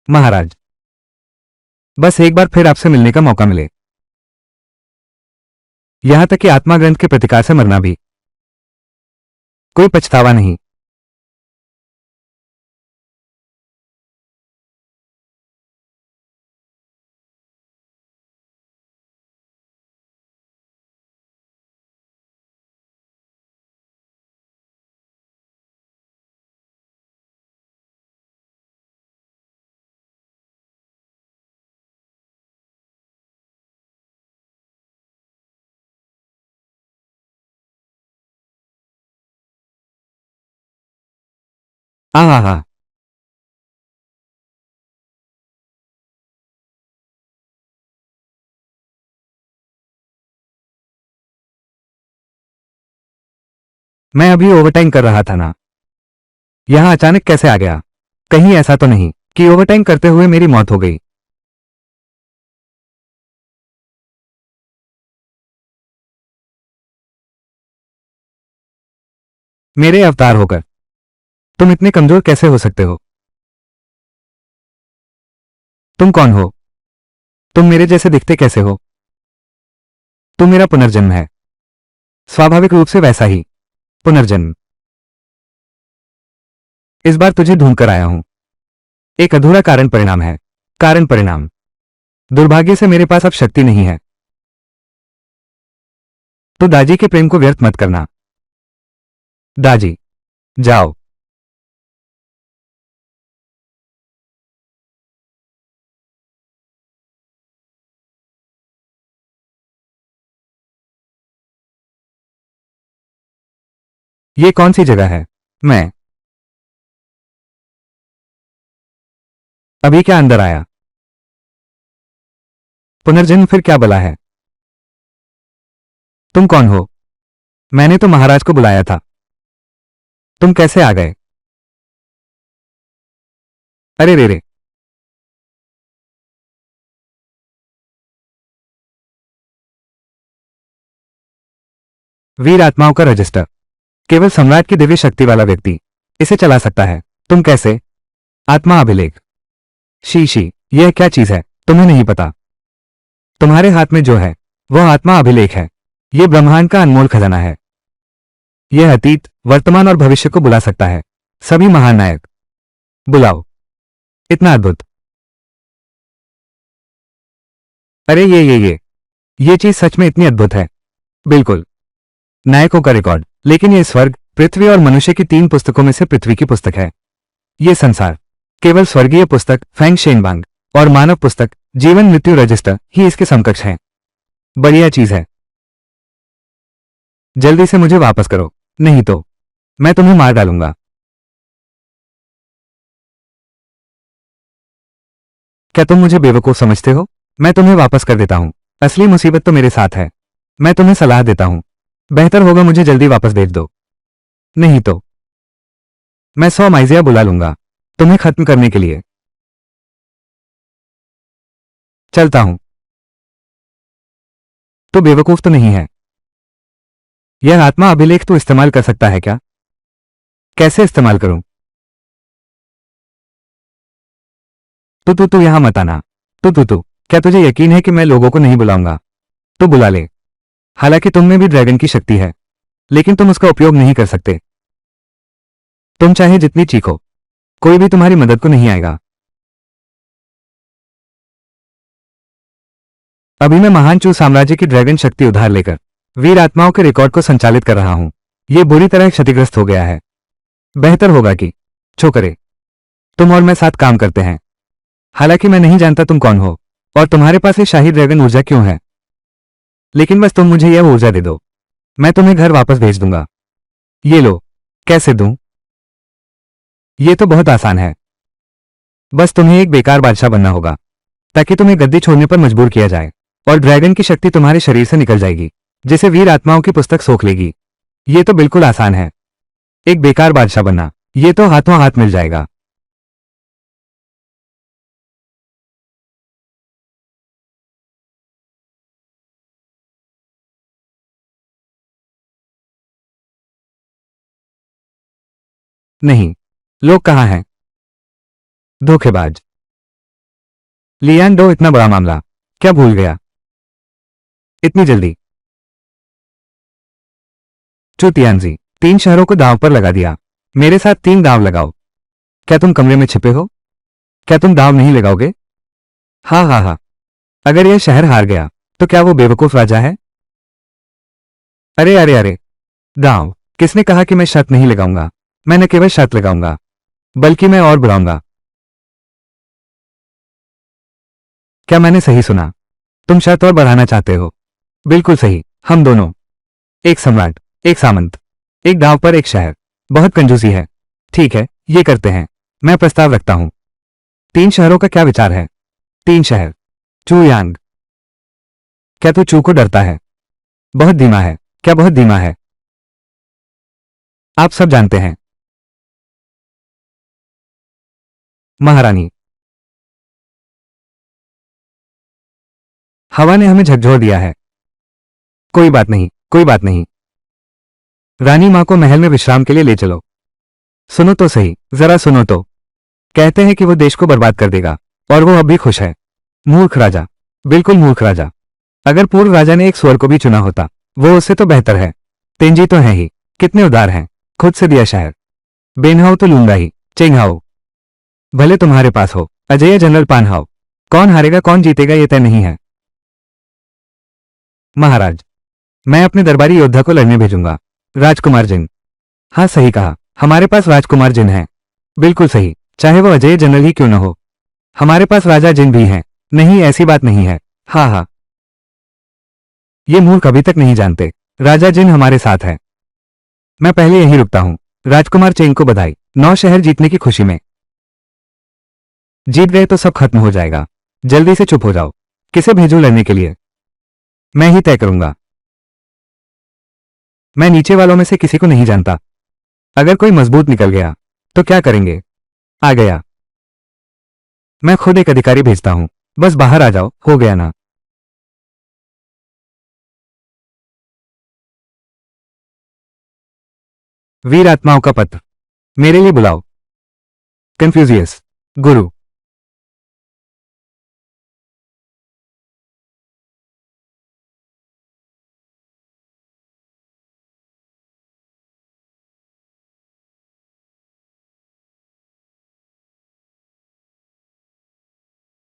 महाराज, बस एक बार फिर आपसे मिलने का मौका मिले, यहां तक कि आत्मा ग्रंथ के प्रतिकार से मरना भी कोई पछतावा नहीं। हाँ हाँ हाँ, मैं अभी ओवरटाइम कर रहा था ना, यहां अचानक कैसे आ गया? कहीं ऐसा तो नहीं कि ओवरटाइम करते हुए मेरी मौत हो गई? मेरे अवतार होकर तुम इतने कमजोर कैसे हो सकते हो? तुम कौन हो? तुम मेरे जैसे दिखते कैसे हो? तुम मेरा पुनर्जन्म है, स्वाभाविक रूप से वैसा ही पुनर्जन्म। इस बार तुझे ढूंढ कर आया हूं, एक अधूरा कारण परिणाम है। कारण परिणाम, दुर्भाग्य से मेरे पास अब शक्ति नहीं है। तो दाजी के प्रेम को व्यर्थ मत करना। दाजी, जाओ। ये कौन सी जगह है? मैं अभी क्या अंदर आया? पुनर्जन्म फिर क्या बला है? तुम कौन हो? मैंने तो महाराज को बुलाया था, तुम कैसे आ गए? अरे रे रे, वीर आत्माओं का रजिस्टर, केवल सम्राट की दिव्य शक्ति वाला व्यक्ति इसे चला सकता है। तुम कैसे? आत्मा अभिलेख, शी शी, यह क्या चीज है? तुम्हें नहीं पता? तुम्हारे हाथ में जो है वह आत्मा अभिलेख है। यह ब्रह्मांड का अनमोल खजाना है। यह अतीत, वर्तमान और भविष्य को बुला सकता है। सभी महान नायक बुलाओ। इतना अद्भुत। अरे ये चीज सच में इतनी अद्भुत है। बिल्कुल, नायकों का रिकॉर्ड। लेकिन यह स्वर्ग, पृथ्वी और मनुष्य की 3 पुस्तकों में से पृथ्वी की पुस्तक है। यह संसार, केवल स्वर्गीय पुस्तक फैंग शेनबांग और मानव पुस्तक जीवन मृत्यु रजिस्टर ही इसके समकक्ष हैं। बढ़िया चीज है। जल्दी से मुझे वापस करो, नहीं तो मैं तुम्हें मार डालूंगा। क्या तुम मुझे बेवकूफ समझते हो? मैं तुम्हें वापस कर देता हूं। असली मुसीबत तो मेरे साथ है। मैं तुम्हें सलाह देता हूं, बेहतर होगा मुझे जल्दी वापस भेज दो, नहीं तो मैं 100 माइजिया बुला लूंगा तुम्हें खत्म करने के लिए। चलता हूं। तो बेवकूफ तो नहीं है। यह आत्मा अभिलेख तो इस्तेमाल कर सकता है क्या? कैसे इस्तेमाल करूं? तू यहां मत आना। तू क्या तुझे यकीन है कि मैं लोगों को नहीं बुलाऊंगा? तो बुला ले। हालांकि तुम में भी ड्रैगन की शक्ति है, लेकिन तुम उसका उपयोग नहीं कर सकते। तुम चाहे जितनी चीखो, कोई भी तुम्हारी मदद को नहीं आएगा। अभी मैं महान चू साम्राज्य की ड्रैगन शक्ति उधार लेकर वीर आत्माओं के रिकॉर्ड को संचालित कर रहा हूं। यह बुरी तरह क्षतिग्रस्त हो गया है। बेहतर होगा कि छो करे तुम और मैं साथ काम करते हैं। हालांकि मैं नहीं जानता तुम कौन हो और तुम्हारे पास ये शाही ड्रैगन ऊर्जा क्यों है, लेकिन बस तुम मुझे यह ऊर्जा दे दो, मैं तुम्हें घर वापस भेज दूंगा। ये लो। कैसे दूं? ये तो बहुत आसान है। बस तुम्हें एक बेकार बादशाह बनना होगा ताकि तुम्हें गद्दी छोड़ने पर मजबूर किया जाए और ड्रैगन की शक्ति तुम्हारे शरीर से निकल जाएगी, जिसे वीर आत्माओं की पुस्तक सोख लेगी। ये तो बिल्कुल आसान है। एक बेकार बादशाह बनना, ये तो हाथों हाथ मिल जाएगा। नहीं, लोग कहाँ हैं? धोखेबाज। लियान डो, इतना बड़ा मामला क्या भूल गया इतनी जल्दी? चुतियानजी, 3 शहरों को दांव पर लगा दिया। मेरे साथ 3 दांव लगाओ। क्या तुम कमरे में छिपे हो? क्या तुम दांव नहीं लगाओगे? हाँ हाँ हाँ। अगर यह शहर हार गया तो क्या वो बेवकूफ राजा है? अरे अरे अरे, दांव? किसने कहा कि मैं शर्त नहीं लगाऊंगा? मैं न केवल शर्त लगाऊंगा बल्कि मैं और बढ़ाऊंगा। क्या मैंने सही सुना? तुम शर्त और बढ़ाना चाहते हो? बिल्कुल सही, हम दोनों। एक सम्राट, एक सामंत, एक दांव पर एक शहर। बहुत कंजूसी है। ठीक है, ये करते हैं। मैं प्रस्ताव रखता हूं। 3 शहरों का क्या विचार है? 3 शहर। चू यांग। क्या तू चू को डरता है? बहुत धीमा है। क्या बहुत धीमा है? आप सब जानते हैं। महारानी, हवा ने हमें झकझोर दिया है। कोई बात नहीं, कोई बात नहीं। रानी मां को महल में विश्राम के लिए ले चलो। सुनो तो सही, जरा सुनो तो। कहते हैं कि वो देश को बर्बाद कर देगा और वो अब भी खुश है। मूर्ख राजा, बिल्कुल मूर्ख राजा। अगर पूर्व राजा ने एक स्वर को भी चुना होता, वो उससे तो बेहतर है। तेंजी तो है ही, कितने उदार हैं। खुद से दिया शहर। बेनहाओ तो लूंगा ही, चेंगहाओ। भले तुम्हारे पास हो अजय जनरल पानहाओ। कौन हारेगा कौन जीतेगा ये तय नहीं है। महाराज, मैं अपने दरबारी योद्धा को लड़ने भेजूंगा। राजकुमार जिन। हाँ सही कहा, हमारे पास राजकुमार जिन है। बिल्कुल सही, चाहे वो अजय जनरल ही क्यों न हो। हमारे पास राजा जिन भी हैं। नहीं, ऐसी बात नहीं है। हाँ हाँ, ये मूर्ख अभी तक नहीं जानते। राजा जिन हमारे साथ है। मैं पहले यहीं रुकता हूं। राजकुमार चेंग को बधाई। 9 शहर जीतने की खुशी में। जीत गए तो सब खत्म हो जाएगा। जल्दी से चुप हो जाओ। किसे भेजूं लड़ने के लिए? मैं ही तय करूंगा। मैं नीचे वालों में से किसी को नहीं जानता। अगर कोई मजबूत निकल गया तो क्या करेंगे? आ गया। मैं खुद एक अधिकारी भेजता हूं। बस बाहर आ जाओ, हो गया ना। वीर आत्माओं का पत्र। मेरे लिए बुलाओ। कन्फ्यूजियस। गुरु।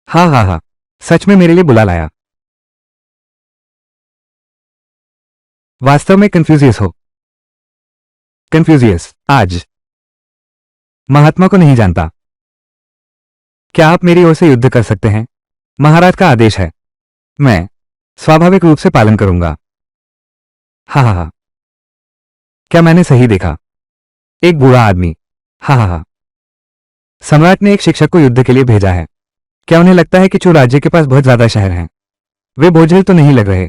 हाँ हाँ हाँ, सच में मेरे लिए बुला लाया। वास्तव में कन्फ्यूजियस हो। कन्फ्यूजियस आज महात्मा को नहीं जानता। क्या आप मेरी ओर से युद्ध कर सकते हैं? महाराज का आदेश है। मैं स्वाभाविक रूप से पालन करूंगा। हाँ हाँ हाँ। क्या मैंने सही देखा? एक बूढ़ा आदमी। हाँ हाँ हाँ। सम्राट ने एक शिक्षक को युद्ध के लिए भेजा है। क्या उन्हें लगता है कि चू राज्य के पास बहुत ज्यादा शहर हैं? वे बोझिल तो नहीं लग रहे।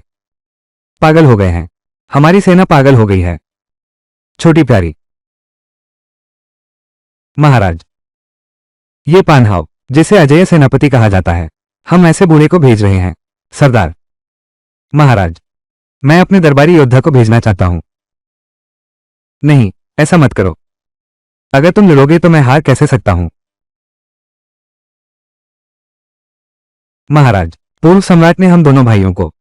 पागल हो गए हैं। हमारी सेना पागल हो गई है। छोटी प्यारी। महाराज, ये पानहाव, जिसे अजय सेनापति कहा जाता है, हम ऐसे बूढ़े को भेज रहे हैं। सरदार। महाराज, मैं अपने दरबारी योद्धा को भेजना चाहता हूं। नहीं, ऐसा मत करो। अगर तुम लड़ोगे तो मैं हार कैसे सकता हूं? महाराज, पूर्व सम्राट ने हम दोनों भाइयों को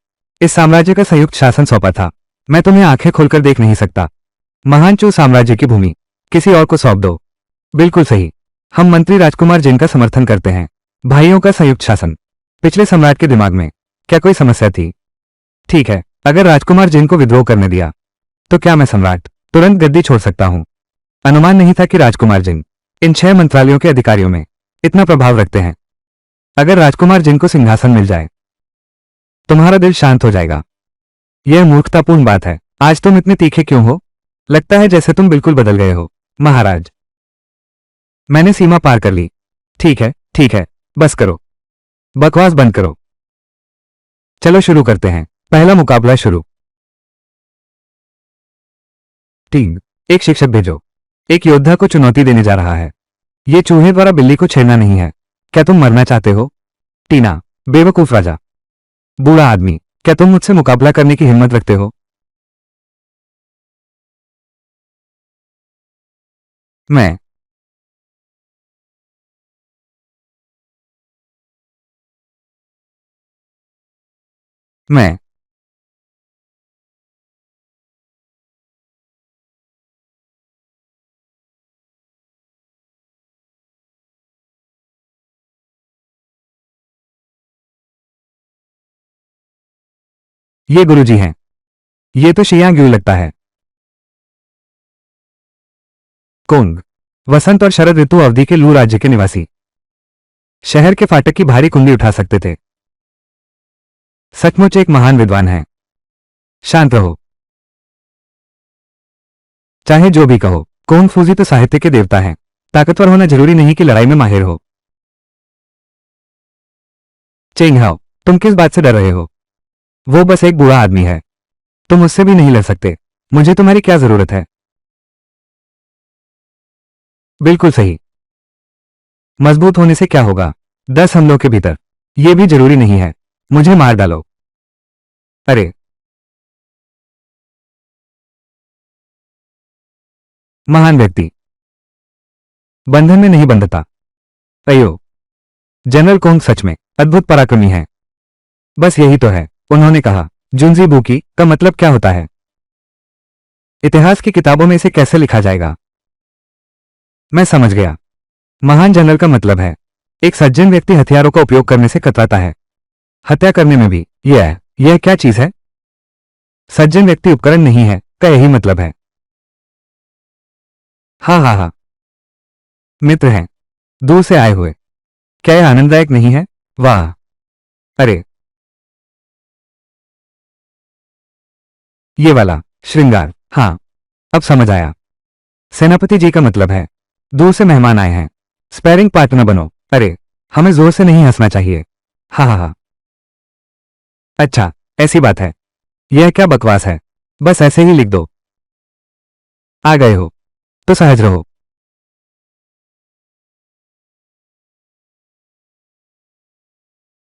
इस साम्राज्य का संयुक्त शासन सौंपा था। मैं तुम्हें आंखें खोलकर देख नहीं सकता। महान चू साम्राज्य की भूमि किसी और को सौंप दो। बिल्कुल सही। हम मंत्री राजकुमार जिनका समर्थन करते हैं। भाइयों का संयुक्त शासन। पिछले सम्राट के दिमाग में क्या कोई समस्या थी? ठीक है, अगर राजकुमार जिन को विद्रोह करने दिया तो क्या मैं सम्राट तुरंत गद्दी छोड़ सकता हूं? अनुमान नहीं था कि राजकुमार जिन इन 6 मंत्रालयों के अधिकारियों में इतना प्रभाव रखते हैं। अगर राजकुमार जिन को सिंहासन मिल जाए तुम्हारा दिल शांत हो जाएगा। यह मूर्खतापूर्ण बात है। आज तुम इतने तीखे क्यों हो? लगता है जैसे तुम बिल्कुल बदल गए हो। महाराज, मैंने सीमा पार कर ली। ठीक है, बस करो। बकवास बंद करो। चलो शुरू करते हैं। पहला मुकाबला शुरू। टीम, एक शिक्षक भेजो। एक योद्धा को चुनौती देने जा रहा है। ये चूहे द्वारा बिल्ली को छेड़ना नहीं है। क्या तुम मरना चाहते हो? टीना, बेवकूफ राजा। बूढ़ा आदमी, क्या तुम मुझसे मुकाबला करने की हिम्मत रखते हो? मैं मैं। ये गुरुजी हैं। ये तो शियांग ग्यू लगता है। कोंग। वसंत और शरद ऋतु अवधि के लू राज्य के निवासी। शहर के फाटक की भारी कुंडी उठा सकते थे। सचमुच एक महान विद्वान है। शांत रहो। चाहे जो भी कहो, कोंग फूजी तो साहित्य के देवता हैं। ताकतवर होना जरूरी नहीं कि लड़ाई में माहिर हो। चेंग हाओ, तुम किस बात से डर रहे हो? वो बस एक बूढ़ा आदमी है। तुम उससे भी नहीं लड़ सकते। मुझे तुम्हारी क्या जरूरत है? बिल्कुल सही। मजबूत होने से क्या होगा? 10 हमलों के भीतर। यह भी जरूरी नहीं है। मुझे मार डालो। अरे। महान व्यक्ति बंधन में नहीं बंधता। अयो। जनरल कोंग सच में अद्भुत पराक्रमी है। बस यही तो है। उन्होंने कहा, जुनजी बुकी का मतलब क्या होता है? इतिहास की किताबों में इसे कैसे लिखा जाएगा? मैं समझ गया। महान जनरल का मतलब है एक सज्जन व्यक्ति हथियारों का उपयोग करने से कतराता है। हत्या करने में भी। यह क्या चीज है? सज्जन व्यक्ति उपकरण नहीं है का यही मतलब है। हाँ हाँ हाँ। मित्र हैं। दूर से आए हुए। क्या यह आनंददायक नहीं है? वाह। अरे। ये वाला श्रृंगार। हाँ। अब समझ आया। सेनापति जी का मतलब है दूर से मेहमान आए हैं। स्पैरिंग पार्टनर बनो। अरे। हमें जोर से नहीं हंसना चाहिए। हाँ हाँ हाँ। अच्छा। ऐसी बात है। यह क्या बकवास है? बस ऐसे ही लिख दो। आ गए हो तो सहज रहो।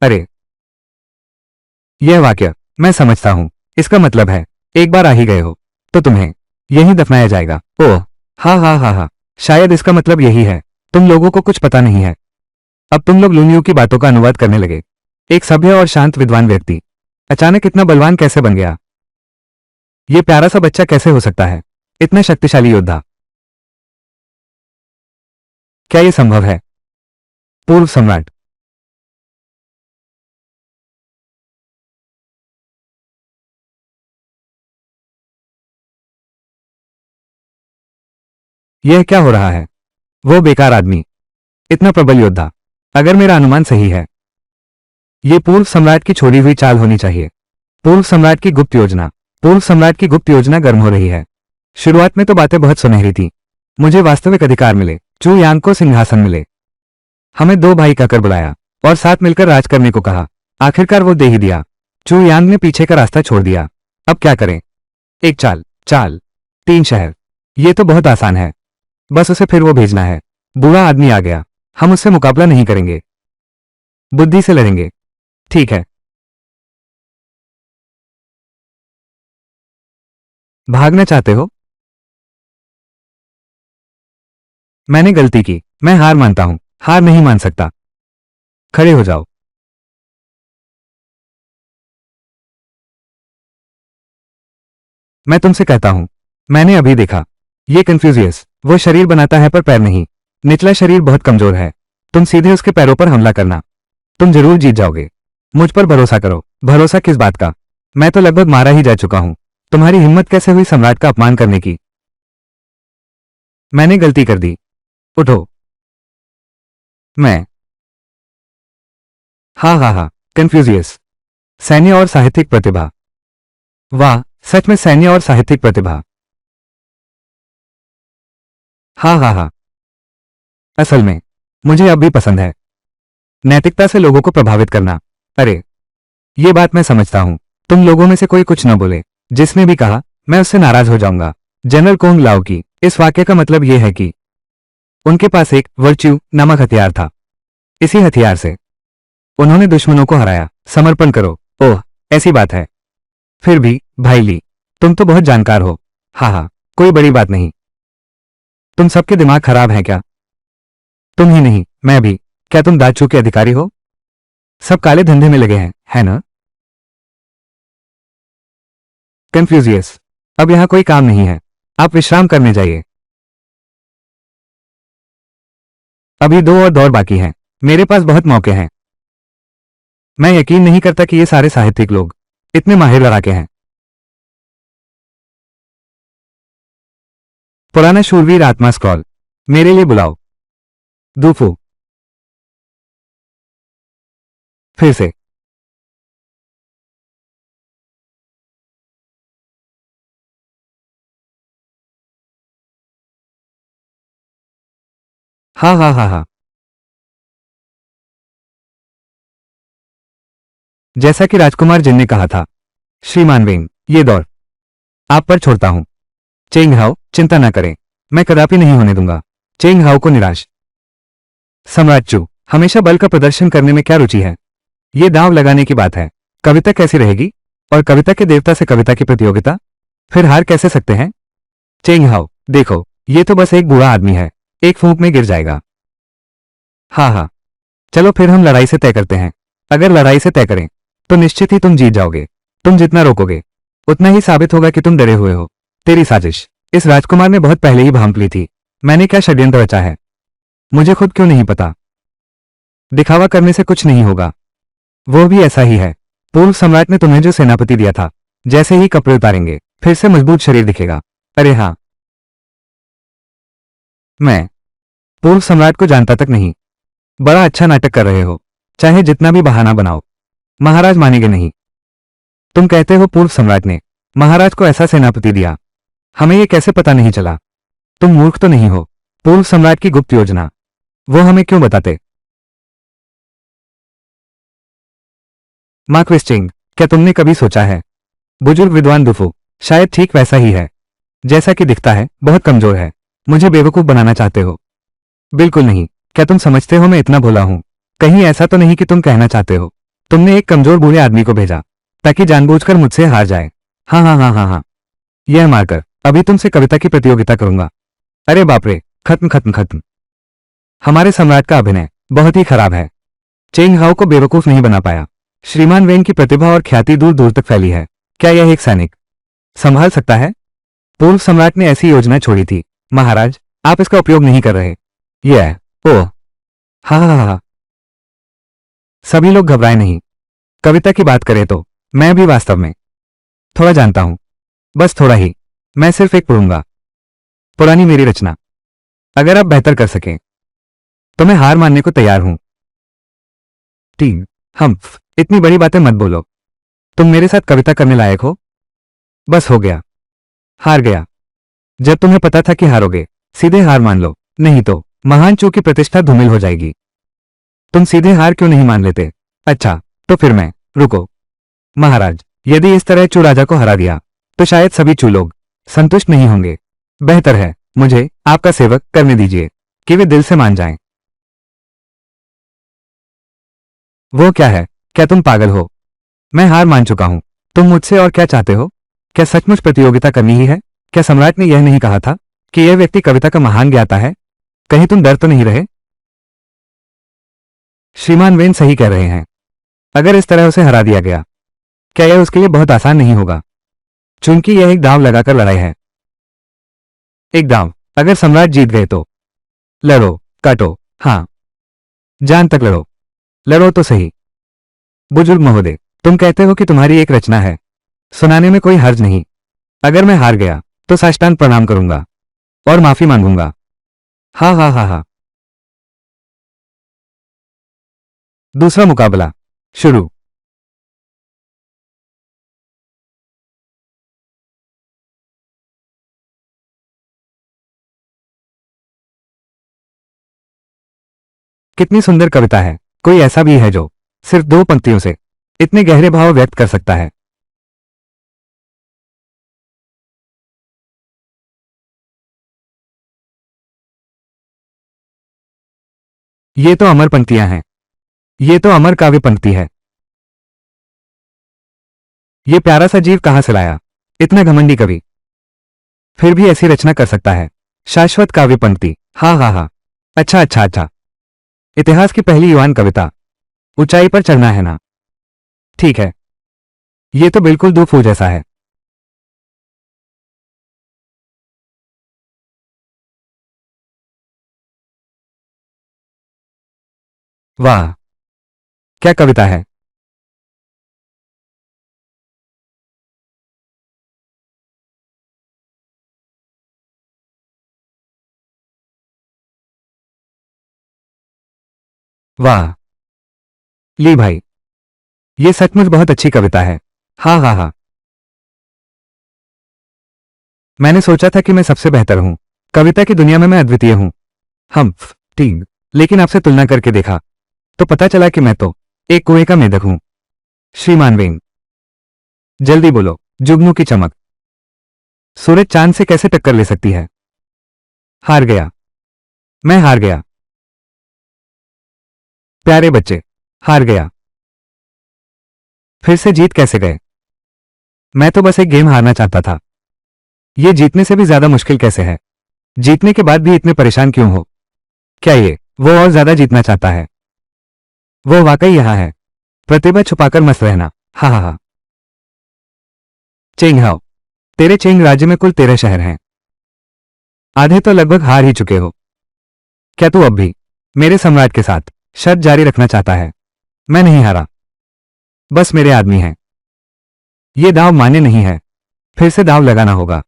अरे। यह वाक्य मैं समझता हूं। इसका मतलब है एक बार आ ही गए हो तो तुम्हें यहीं दफनाया जाएगा। ओह। हाँ हाँ हाँ हाँ। शायद इसका मतलब यही है तुम लोगों को कुछ पता नहीं है। अब तुम लोग लुनियो की बातों का अनुवाद करने लगे। एक सभ्य और शांत विद्वान व्यक्ति अचानक इतना बलवान कैसे बन गया? ये प्यारा सा बच्चा कैसे हो सकता है इतना शक्तिशाली योद्धा? क्या यह संभव है? पूर्व सम्राट। यह क्या हो रहा है? वो बेकार आदमी इतना प्रबल योद्धा। अगर मेरा अनुमान सही है ये पूर्व सम्राट की छोड़ी हुई चाल होनी चाहिए। पूर्व सम्राट की गुप्त योजना। पूर्व सम्राट की गुप्त योजना गर्म हो रही है। शुरुआत में तो बातें बहुत सुनहरी थी। मुझे वास्तविक अधिकार मिले। चू यांग को सिंहासन मिले। हमें दो भाई कहकर बुलाया और साथ मिलकर राज करने को कहा। आखिरकार वो दे ही दिया। चू यांग ने पीछे का रास्ता छोड़ दिया। अब क्या करें? एक चाल। चाल। 3 शहर। ये तो बहुत आसान है। बस उसे फिर वो भेजना है। बूढ़ा आदमी आ गया। हम उससे मुकाबला नहीं करेंगे। बुद्धि से लड़ेंगे। ठीक है। भागना चाहते हो? मैंने गलती की। मैं हार मानता हूं। हार नहीं मान सकता। खड़े हो जाओ। मैं तुमसे कहता हूं। मैंने अभी देखा। ये कन्फ्यूजियस वो शरीर बनाता है पर पैर नहीं। निचला शरीर बहुत कमजोर है। तुम सीधे उसके पैरों पर हमला करना। तुम जरूर जीत जाओगे। मुझ पर भरोसा करो। भरोसा किस बात का? मैं तो लगभग मारा ही जा चुका हूं। तुम्हारी हिम्मत कैसे हुई सम्राट का अपमान करने की? मैंने गलती कर दी। उठो। मैं। हाँ हाँ हाँ। कन्फ्यूजियस। सैन्य और साहित्यिक प्रतिभा। वाह। सच में सैन्य और साहित्यिक प्रतिभा। हाँ हाँ हाँ। असल में मुझे अब भी पसंद है नैतिकता से लोगों को प्रभावित करना। अरे। ये बात मैं समझता हूं। तुम लोगों में से कोई कुछ न बोले। जिसने भी कहा मैं उससे नाराज हो जाऊंगा। जनरल कोंग लाओ की इस वाक्य का मतलब यह है कि उनके पास एक वर्च्यू नामक हथियार था। इसी हथियार से उन्होंने दुश्मनों को हराया। समर्पण करो। ओह। ऐसी बात है। फिर भी भाई ली तुम तो बहुत जानकार हो। हाँ हाँ। कोई बड़ी बात नहीं। तुम सबके दिमाग खराब हैं क्या? तुम ही नहीं मैं भी। क्या तुम दाजचू के अधिकारी हो? सब काले धंधे में लगे हैं है ना? कंफ्यूजियस। अब यहाँ कोई काम नहीं है, आप विश्राम करने जाइए। अभी 2 और दौर बाकी हैं, मेरे पास बहुत मौके हैं। मैं यकीन नहीं करता कि ये सारे साहित्यिक लोग इतने माहिर लड़ाके हैं। पुराना शूरवीर आत्मा स्क्रॉल, मेरे लिए बुलाओ। दूफू। फिर से। हाँ हाँ हाँ हाँ। जैसा कि राजकुमार जिन ने कहा था, श्रीमान वेंग, ये दौर आप पर छोड़ता हूं। चेंग हाओ, चिंता न करें, मैं कदापि नहीं होने दूंगा चेंग हाओ को निराश। सम्राट चू, हमेशा बल का प्रदर्शन करने में क्या रुचि है? ये दांव लगाने की बात है। कविता कैसी रहेगी? और कविता के देवता से कविता की प्रतियोगिता? फिर हार कैसे सकते हैं? चेंग हाओ, देखो, ये तो बस एक बूढ़ा आदमी है, एक फूंक में गिर जाएगा। हाँ हाँ, चलो फिर हम लड़ाई से तय करते हैं। अगर लड़ाई से तय करें तो निश्चित ही तुम जीत जाओगे। तुम जितना रोकोगे उतना ही साबित होगा कि तुम डरे हुए हो। तेरी साजिश इस राजकुमार ने बहुत पहले ही भांप ली थी। मैंने क्या षड्यंत्र रचा है, मुझे खुद क्यों नहीं पता। दिखावा करने से कुछ नहीं होगा, वो भी ऐसा ही है। पूर्व सम्राट ने तुम्हें जो सेनापति दिया था, जैसे ही कपड़े उतारेंगे फिर से मजबूत शरीर दिखेगा। अरे हाँ, मैं पूर्व सम्राट को जानता तक नहीं। बड़ा अच्छा नाटक कर रहे हो, चाहे जितना भी बहाना बनाओ, महाराज मानेंगे नहीं। तुम कहते हो पूर्व सम्राट ने महाराज को ऐसा सेनापति दिया, हमें ये कैसे पता नहीं चला? तुम मूर्ख तो नहीं हो? पूर्व सम्राट की गुप्त योजना, वो हमें क्यों बताते? माँ क्विस्टिंग, क्या तुमने कभी सोचा है? बुजुर्ग विद्वान दुफो, शायद ठीक वैसा ही है जैसा कि दिखता है, बहुत कमजोर है। मुझे बेवकूफ बनाना चाहते हो? बिल्कुल नहीं। क्या तुम समझते हो मैं इतना भोला हूं? कहीं ऐसा तो नहीं कि तुम कहना चाहते हो तुमने एक कमजोर बूढ़े आदमी को भेजा ताकि जानबूझकर मुझसे हार जाए? हाँ हाँ हाँ हाँ हाँ, यह मारकर अभी तुमसे कविता की प्रतियोगिता करूंगा। अरे बाप रे, खत्म खत्म खत्म। हमारे सम्राट का अभिनय बहुत ही खराब है। चेंग हाओ को बेवकूफ नहीं बना पाया। श्रीमान वेंग की प्रतिभा और ख्याति दूर दूर तक फैली है। क्या यह एक सैनिक संभाल सकता है? पूर्व सम्राट ने ऐसी योजना छोड़ी थी। महाराज, आप इसका उपयोग नहीं कर रहे। यह ओह, हाँ हाँ हाँ हाँ। सभी लोग घबराए नहीं। कविता की बात करें तो मैं भी वास्तव में थोड़ा जानता हूं, बस थोड़ा ही। मैं सिर्फ एक पढ़ूंगा, पुरानी मेरी रचना। अगर आप बेहतर कर सकें तो मैं हार मानने को तैयार हूं। टीम, हम इतनी बड़ी बातें मत बोलो। तुम मेरे साथ कविता करने लायक हो? बस हो गया, हार गया। जब तुम्हें पता था कि हारोगे, सीधे हार मान लो, नहीं तो महान चू की प्रतिष्ठा धूमिल हो जाएगी। तुम सीधे हार क्यों नहीं मान लेते? अच्छा, तो फिर मैं रुको। महाराज, यदि इस तरह चू राजा को हरा दिया तो शायद सभी चू लोग संतुष्ट नहीं होंगे। बेहतर है मुझे आपका सेवक करने दीजिए कि वे दिल से मान जाएं। वो क्या है? क्या तुम पागल हो? मैं हार मान चुका हूं। तुम मुझसे और क्या चाहते हो? क्या सचमुच प्रतियोगिता करनी ही है? क्या सम्राट ने यह नहीं कहा था कि यह व्यक्ति कविता का महान ज्ञाता है? कहीं तुम डर तो नहीं रहे? श्रीमान वेन सही कह रहे हैं। अगर इस तरह उसे हरा दिया गया, क्या यह उसके लिए बहुत आसान नहीं होगा? चूंकि यह एक दांव लगाकर लड़ाई है। एक दांव, अगर सम्राट जीत गए तो लड़ो, काटो, हाँ, जान तक लड़ो। लड़ो तो सही। बुजुर्ग महोदय, तुम कहते हो कि तुम्हारी एक रचना है, सुनाने में कोई हर्ज नहीं। अगर मैं हार गया तो साष्टांग प्रणाम करूंगा और माफी मांगूंगा। हाँ हाँ हाँ हाँ। दूसरा मुकाबला शुरू। कितनी सुंदर कविता है। कोई ऐसा भी है जो सिर्फ 2 पंक्तियों से इतने गहरे भाव व्यक्त कर सकता है? ये तो अमर पंक्तियां हैं। ये तो अमर काव्य पंक्ति है। ये प्यारा सा जीव कहां से लाया? इतना घमंडी कवि फिर भी ऐसी रचना कर सकता है। शाश्वत काव्य पंक्ति, हाँ हाँ हाँ। अच्छा अच्छा अच्छा। इतिहास की पहली युवान कविता। ऊंचाई पर चढ़ना है ना? ठीक है, ये तो बिल्कुल दो फू जैसा है। वाह, क्या कविता है। वाह, ली भाई, ये सचमुच बहुत अच्छी कविता है। हाँ हाँ हाँ, मैंने सोचा था कि मैं सबसे बेहतर हूँ। कविता की दुनिया में मैं अद्वितीय हूँ। हम ठीक, लेकिन आपसे तुलना करके देखा तो पता चला कि मैं तो एक कुएं का मेढक हूँ। श्रीमान वेन, जल्दी बोलो, जुगनू की चमक सूरज चांद से कैसे टक्कर ले सकती है। हार गया, मैं हार गया। प्यारे बच्चे, हार गया। फिर से जीत कैसे गए। मैं तो बस एक गेम हारना चाहता था। ये जीतने से भी ज्यादा मुश्किल कैसे है। जीतने के बाद भी इतने परेशान क्यों हो। क्या ये वो और ज्यादा जीतना चाहता है। वो वाकई यहां है। प्रतिभा छुपाकर मस्त रहना। हा हा हा। चेंग हाओ, तेरे चेंग राज्य में कुल 13 शहर हैं। आधे तो लगभग हार ही चुके हो। क्या तू अब भी मेरे सम्राट के साथ शर्त जारी रखना चाहता है। मैं नहीं हारा, बस मेरे आदमी हैं। ये दाव मान्य नहीं है। फिर से दाव लगाना होगा।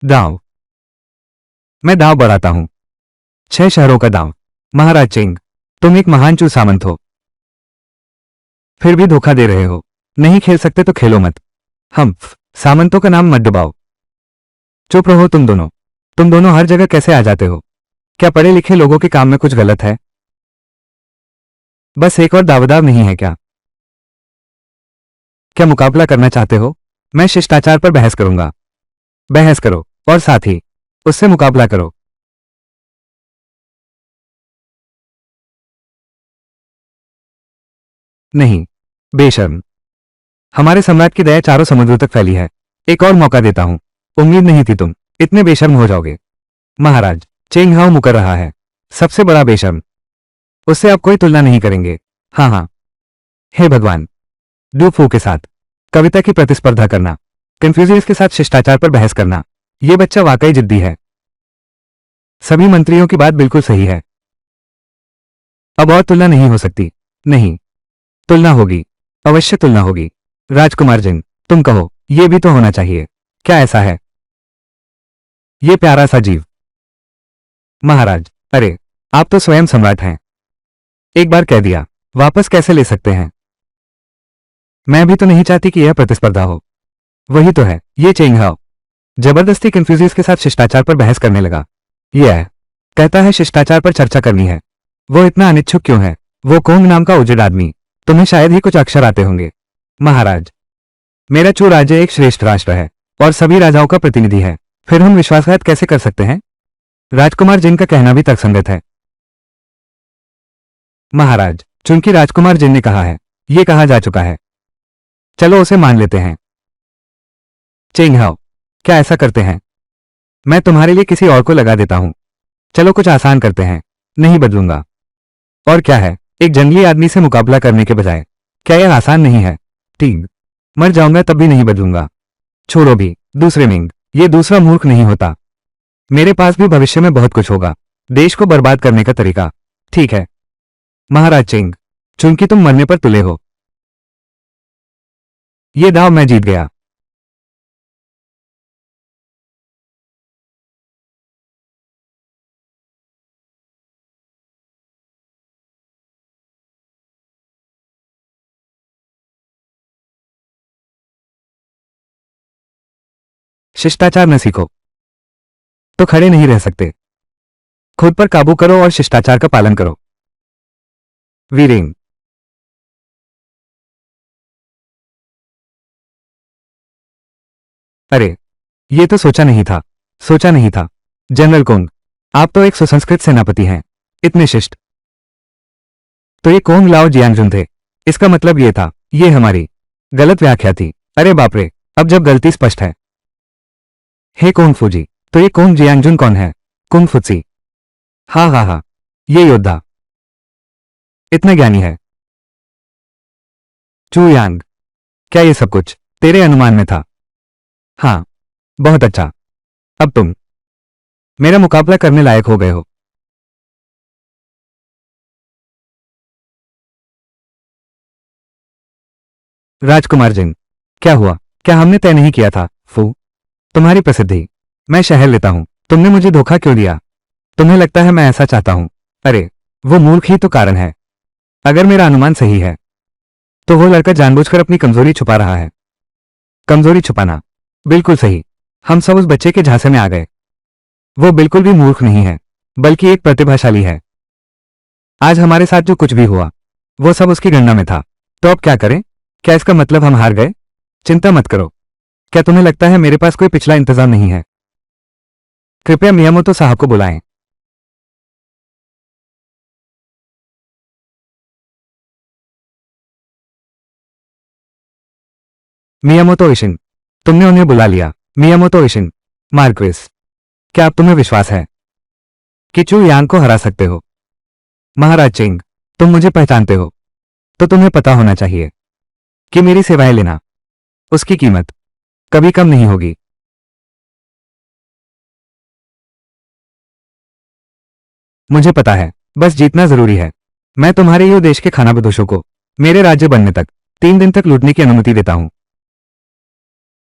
दाव, मैं दाव बढ़ाता हूं। 6 शहरों का दाव। महाराज चेंग, तुम एक महान चू सामंत हो, फिर भी धोखा दे रहे हो। नहीं खेल सकते तो खेलो मत। हम सामंतों का नाम मत डुबाओ। चुप रहो तुम दोनों। तुम दोनों हर जगह कैसे आ जाते हो। क्या पढ़े लिखे लोगों के काम में कुछ गलत है। बस एक और दावदाव नहीं है क्या। क्या मुकाबला करना चाहते हो। मैं शिष्टाचार पर बहस करूंगा। बहस करो, और साथ ही उससे मुकाबला करो। नहीं, बेशर्म। हमारे सम्राट की दया चारों समुद्रों तक फैली है। एक और मौका देता हूं। उम्मीद नहीं थी तुम इतने बेशर्म हो जाओगे। महाराज, चेंग हाओ मुकर रहा है। सबसे बड़ा बेशर्म। उससे आप कोई तुलना नहीं करेंगे। हाँ हाँ। हे भगवान, डू फू के साथ कविता की प्रतिस्पर्धा करना, कन्फ्यूजियस के साथ शिष्टाचार पर बहस करना। यह बच्चा वाकई जिद्दी है। सभी मंत्रियों की बात बिल्कुल सही है। अब और तुलना नहीं हो सकती। नहीं, तुलना होगी। अवश्य तुलना होगी। राजकुमार जिन, तुम कहो, यह भी तो होना चाहिए। क्या ऐसा है। ये प्यारा सा जीव। महाराज, अरे, आप तो स्वयं सम्राट हैं। एक बार कह दिया, वापस कैसे ले सकते हैं। मैं भी तो नहीं चाहती कि यह प्रतिस्पर्धा हो। वही तो है, ये चेंग हाओ जबरदस्ती कन्फ्यूजियस के साथ शिष्टाचार पर बहस करने लगा। यह कहता है शिष्टाचार पर चर्चा करनी है। वो इतना अनिच्छुक क्यों है। वो कोंग नाम का उजड़ आदमी, तुम्हें शायद ही कुछ अक्षर आते होंगे। महाराज, मेरा चू राज्य एक श्रेष्ठ राष्ट्र है और सभी राजाओं का प्रतिनिधि है। फिर हम विश्वासघात कैसे कर सकते हैं। राजकुमार जिन का कहना भी तर्कसंगत है। महाराज, चूंकि राजकुमार जिन ने कहा है, यह कहा जा चुका है, चलो उसे मान लेते हैं। चेंग हाओ, क्या ऐसा करते हैं। मैं तुम्हारे लिए किसी और को लगा देता हूं। चलो कुछ आसान करते हैं। नहीं बदलूंगा। और क्या है, एक जंगली आदमी से मुकाबला करने के बजाय। क्या यह आसान नहीं है। ठीक, मर जाऊंगा तब भी नहीं बदलूंगा। छोड़ो भी, दूसरे मिंग, ये दूसरा मूर्ख नहीं होता। मेरे पास भी भविष्य में बहुत कुछ होगा। देश को बर्बाद करने का तरीका। ठीक है महाराज चेंग, चूंकि तुम मरने पर तुले हो। ये दाव मैं जीत गया। शिष्टाचार न सीखो तो खड़े नहीं रह सकते। खुद पर काबू करो और शिष्टाचार का पालन करो। वीरेन, अरे, ये तो सोचा नहीं था। सोचा नहीं था। जनरल कोंग, आप तो एक सुसंस्कृत सेनापति हैं। इतने शिष्ट। तो ये कोंग लाओ जियांगजुन थे। इसका मतलब ये था, ये हमारी गलत व्याख्या थी। अरे बाप रे, अब जब गलती स्पष्ट है। हे कोंग फूजी, तो ये कोंग जियांगजुन कौन है। कुंग फुत्सी। हाँ हाँ हाँ, ये योद्धा इतना ज्ञानी है। चू यांग, क्या ये सब कुछ तेरे अनुमान में था। हाँ, बहुत अच्छा। अब तुम मेरा मुकाबला करने लायक हो गए हो। राजकुमार जिन, क्या हुआ? क्या हमने तय नहीं किया था? फू, तुम्हारी प्रसिद्धि। मैं शहर लेता हूं। तुमने मुझे धोखा क्यों दिया? तुम्हें लगता है मैं ऐसा चाहता हूं? अरे, वो मूर्ख ही तो कारण है। अगर मेरा अनुमान सही है तो वो लड़का जानबूझकर अपनी कमजोरी छुपा रहा है। कमजोरी छुपाना, बिल्कुल सही। हम सब उस बच्चे के झांसे में आ गए। वो बिल्कुल भी मूर्ख नहीं है, बल्कि एक प्रतिभाशाली है। आज हमारे साथ जो कुछ भी हुआ वो सब उसकी गणना में था। तो अब क्या करें? क्या इसका मतलब हम हार गए? चिंता मत करो। क्या तुम्हें लगता है मेरे पास कोई पिछला इंतजाम नहीं है? कृपया मियामोतो साहब को बुलाएं। मियामोतो इशिन, तुमने उन्हें बुला लिया। मियामोतो इशिन, मार्क्विस, क्या अब तुम्हें विश्वास है कि चू यांग को हरा सकते हो? महाराज चिंग, तुम मुझे पहचानते हो तो तुम्हें पता होना चाहिए कि मेरी सेवाएं लेना, उसकी कीमत कभी कम नहीं होगी। मुझे पता है, बस जीतना जरूरी है। मैं तुम्हारे यो देश के खानाबदोशों को मेरे राज्य बनने तक 3 दिन तक लूटने की अनुमति देता हूं।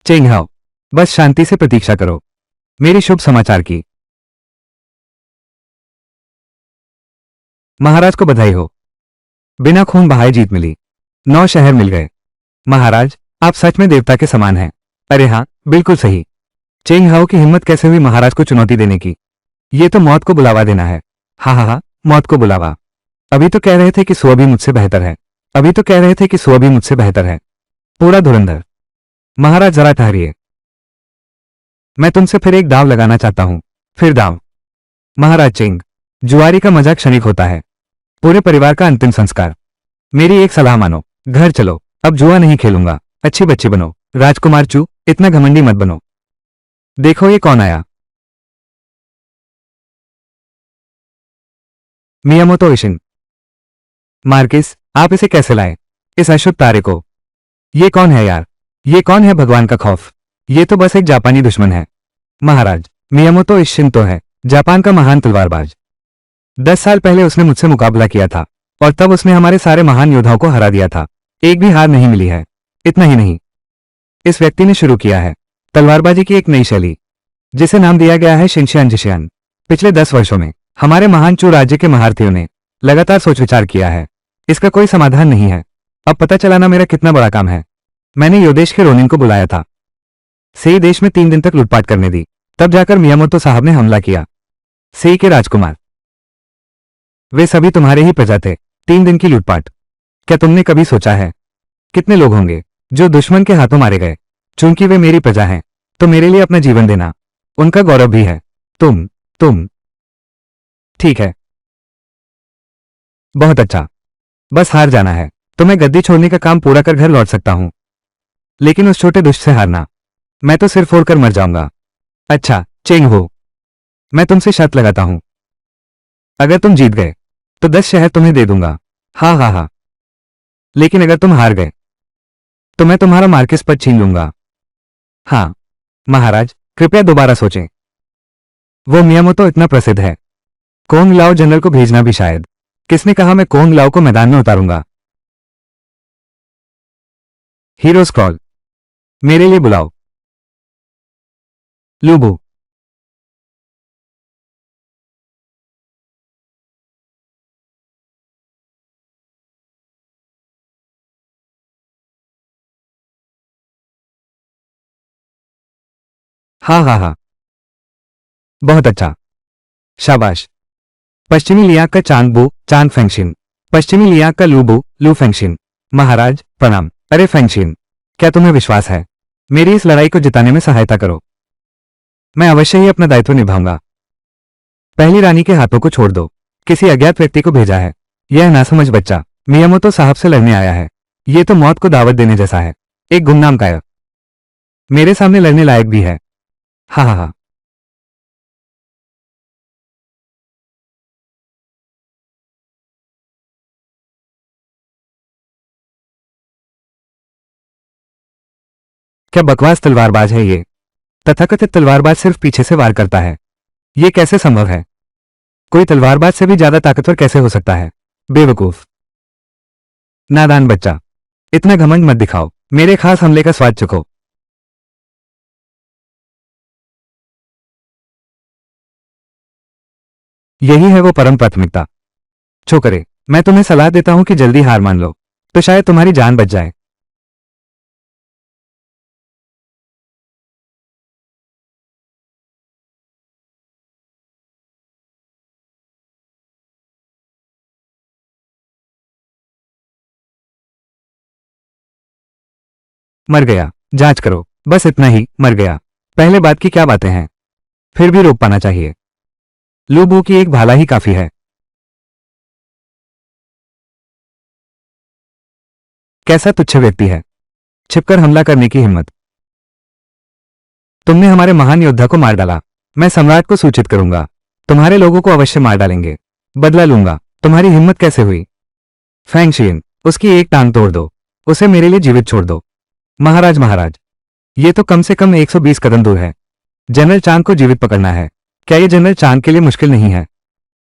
चेंग हाओ, बस शांति से प्रतीक्षा करो मेरी शुभ समाचार की। महाराज को बधाई हो। बिना खून बहाए जीत मिली। 9 शहर मिल गए। महाराज, आप सच में देवता के समान हैं। अरे हाँ, बिल्कुल सही। चेंग हाओ की हिम्मत कैसे हुई महाराज को चुनौती देने की? ये तो मौत को बुलावा देना है। हाँ हाँ हाँ, मौत को बुलावा। अभी तो कह रहे थे कि सो भी मुझसे बेहतर है। अभी तो कह रहे थे कि सो भी मुझसे बेहतर है। पूरा धुरंधर। महाराज जरा ठहरिए, मैं तुमसे फिर एक दाव लगाना चाहता हूं। फिर दाव? महाराज चिंग, जुआरी का मजाक क्षणिक होता है। पूरे परिवार का अंतिम संस्कार। मेरी एक सलाह मानो, घर चलो। अब जुआ नहीं खेलूंगा। अच्छी बच्ची बनो। राजकुमार चू, इतना घमंडी मत बनो। देखो ये कौन आया। मियामोतो इशिन। मार्किस, आप इसे कैसे लाए? इस अशुद्ध तारे को? ये कौन है यार? ये कौन है भगवान का खौफ? ये तो बस एक जापानी दुश्मन है। महाराज, मियामोतो इशिन तो है जापान का महान तलवारबाज। 10 साल पहले उसने मुझसे मुकाबला किया था और तब उसने हमारे सारे महान योद्धाओं को हरा दिया था। एक भी हार नहीं मिली है। इतना ही नहीं, इस व्यक्ति ने शुरू किया है तलवारबाजी की एक नई शैली, जिसे नाम दिया गया है शिनशियान जिशियान। पिछले 10 वर्षों में हमारे महान चू राज्य के महारथियों ने लगातार सोच विचार किया है। इसका कोई समाधान नहीं है। अब पता चला ना मेरा कितना बड़ा काम है। मैंने योदेश के रोनिन को बुलाया था। सेई देश में 3 दिन तक लूटपाट करने दी। तब जाकर मियामोतो साहब ने हमला किया। सेई के राजकुमार, वे सभी तुम्हारे ही प्रजा थे। 3 दिन की लूटपाट। क्या तुमने कभी सोचा है कितने लोग होंगे जो दुश्मन के हाथों मारे गए? चूंकि वे मेरी प्रजा हैं तो मेरे लिए अपना जीवन देना उनका गौरव भी है। तुम ठीक है, बहुत अच्छा। बस हार जाना है तो मैं गद्दी छोड़ने का काम पूरा कर घर लौट सकता हूं, लेकिन उस छोटे दुष्ट से हारना, मैं तो सिर फोड़कर मर जाऊंगा। अच्छा चेंग हो, मैं तुमसे शर्त लगाता हूं, अगर तुम जीत गए तो 10 शहर तुम्हें दे दूंगा। हाँ हाँ हाँ। लेकिन अगर तुम हार गए तो मैं तुम्हारा मार्किस पद छीन लूंगा। हाँ महाराज, कृपया दोबारा सोचें। वो मियामोतो इतना प्रसिद्ध है। कोंग लाओ जनरल को भेजना भी शायद। किसने कहा मैं कोंग लाओ को मैदान में उतारूंगा? हीरो स्क्रॉल, मेरे लिए बुलाओ। लूबू, हाँ हाँ हाँ, बहुत अच्छा, शाबाश। पश्चिमी लियाक का चांगबू चांग फेंगशिन, पश्चिमी लियाक का लूबू लू फेंगशिन। महाराज प्रणाम। अरे फेंगशिन, क्या तुम्हें विश्वास है? मेरी इस लड़ाई को जिताने में सहायता करो। मैं अवश्य ही अपना दायित्व निभाऊंगा। पहली रानी के हाथों को छोड़ दो। किसी अज्ञात व्यक्ति को भेजा है। यह नासमझ बच्चा मियामोतो साहब से लड़ने आया है। ये तो मौत को दावत देने जैसा है। एक गुमनाम कायर मेरे सामने लड़ने लायक भी है। हाँ हाँ हाँ। क्या बकवास तलवारबाज है ये? तथाकथित तलवारबाज सिर्फ पीछे से वार करता है। ये कैसे संभव है? कोई तलवारबाज से भी ज्यादा ताकतवर कैसे हो सकता है? बेवकूफ, नादान बच्चा। इतना घमंड मत दिखाओ, मेरे खास हमले का स्वाद चखो। यही है वो परम प्राथमिकता। छोकरे, मैं तुम्हें सलाह देता हूं कि जल्दी हार मान लो, तो शायद तुम्हारी जान बच जाए। मर गया, जांच करो, बस इतना ही, मर गया। पहले बात की क्या बातें हैं, फिर भी रोक पाना चाहिए। लू बू की एक भाला ही काफी है। कैसा तुच्छ व्यक्ति है, छिपकर हमला करने की हिम्मत। तुमने हमारे महान योद्धा को मार डाला। मैं सम्राट को सूचित करूंगा, तुम्हारे लोगों को अवश्य मार डालेंगे। बदला लूंगा। तुम्हारी हिम्मत कैसे हुई? फैंगशियन, उसकी एक टांग तोड़ दो, उसे मेरे लिए जीवित छोड़ दो। महाराज महाराज, ये तो कम से कम 120 कदम दूर है। जनरल चांद को जीवित पकड़ना है। क्या ये जनरल चांद के लिए मुश्किल नहीं है?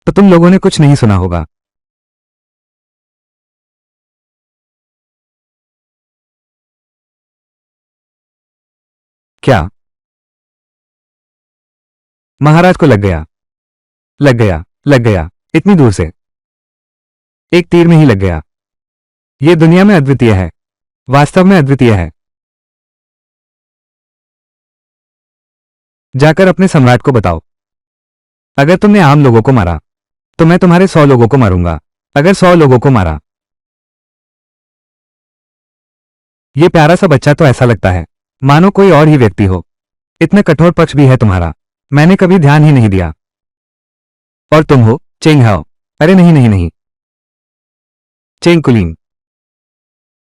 तो तुम लोगों ने कुछ नहीं सुना होगा। क्या? महाराज को लग गया, लग गया, लग गया, इतनी दूर से, एक तीर में ही लग गया। ये दुनिया में अद्वितीय है, वास्तव में अद्वितीय है। जाकर अपने सम्राट को बताओ, अगर तुमने आम लोगों को मारा तो मैं तुम्हारे 100 लोगों को मारूंगा। अगर 100 लोगों को मारा। ये प्यारा सा बच्चा तो ऐसा लगता है मानो कोई और ही व्यक्ति हो। इतना कठोर पक्ष भी है तुम्हारा, मैंने कभी ध्यान ही नहीं दिया। और तुम हो चेंग हाओ। अरे नहीं नहीं नहीं, चेंग कुलीन।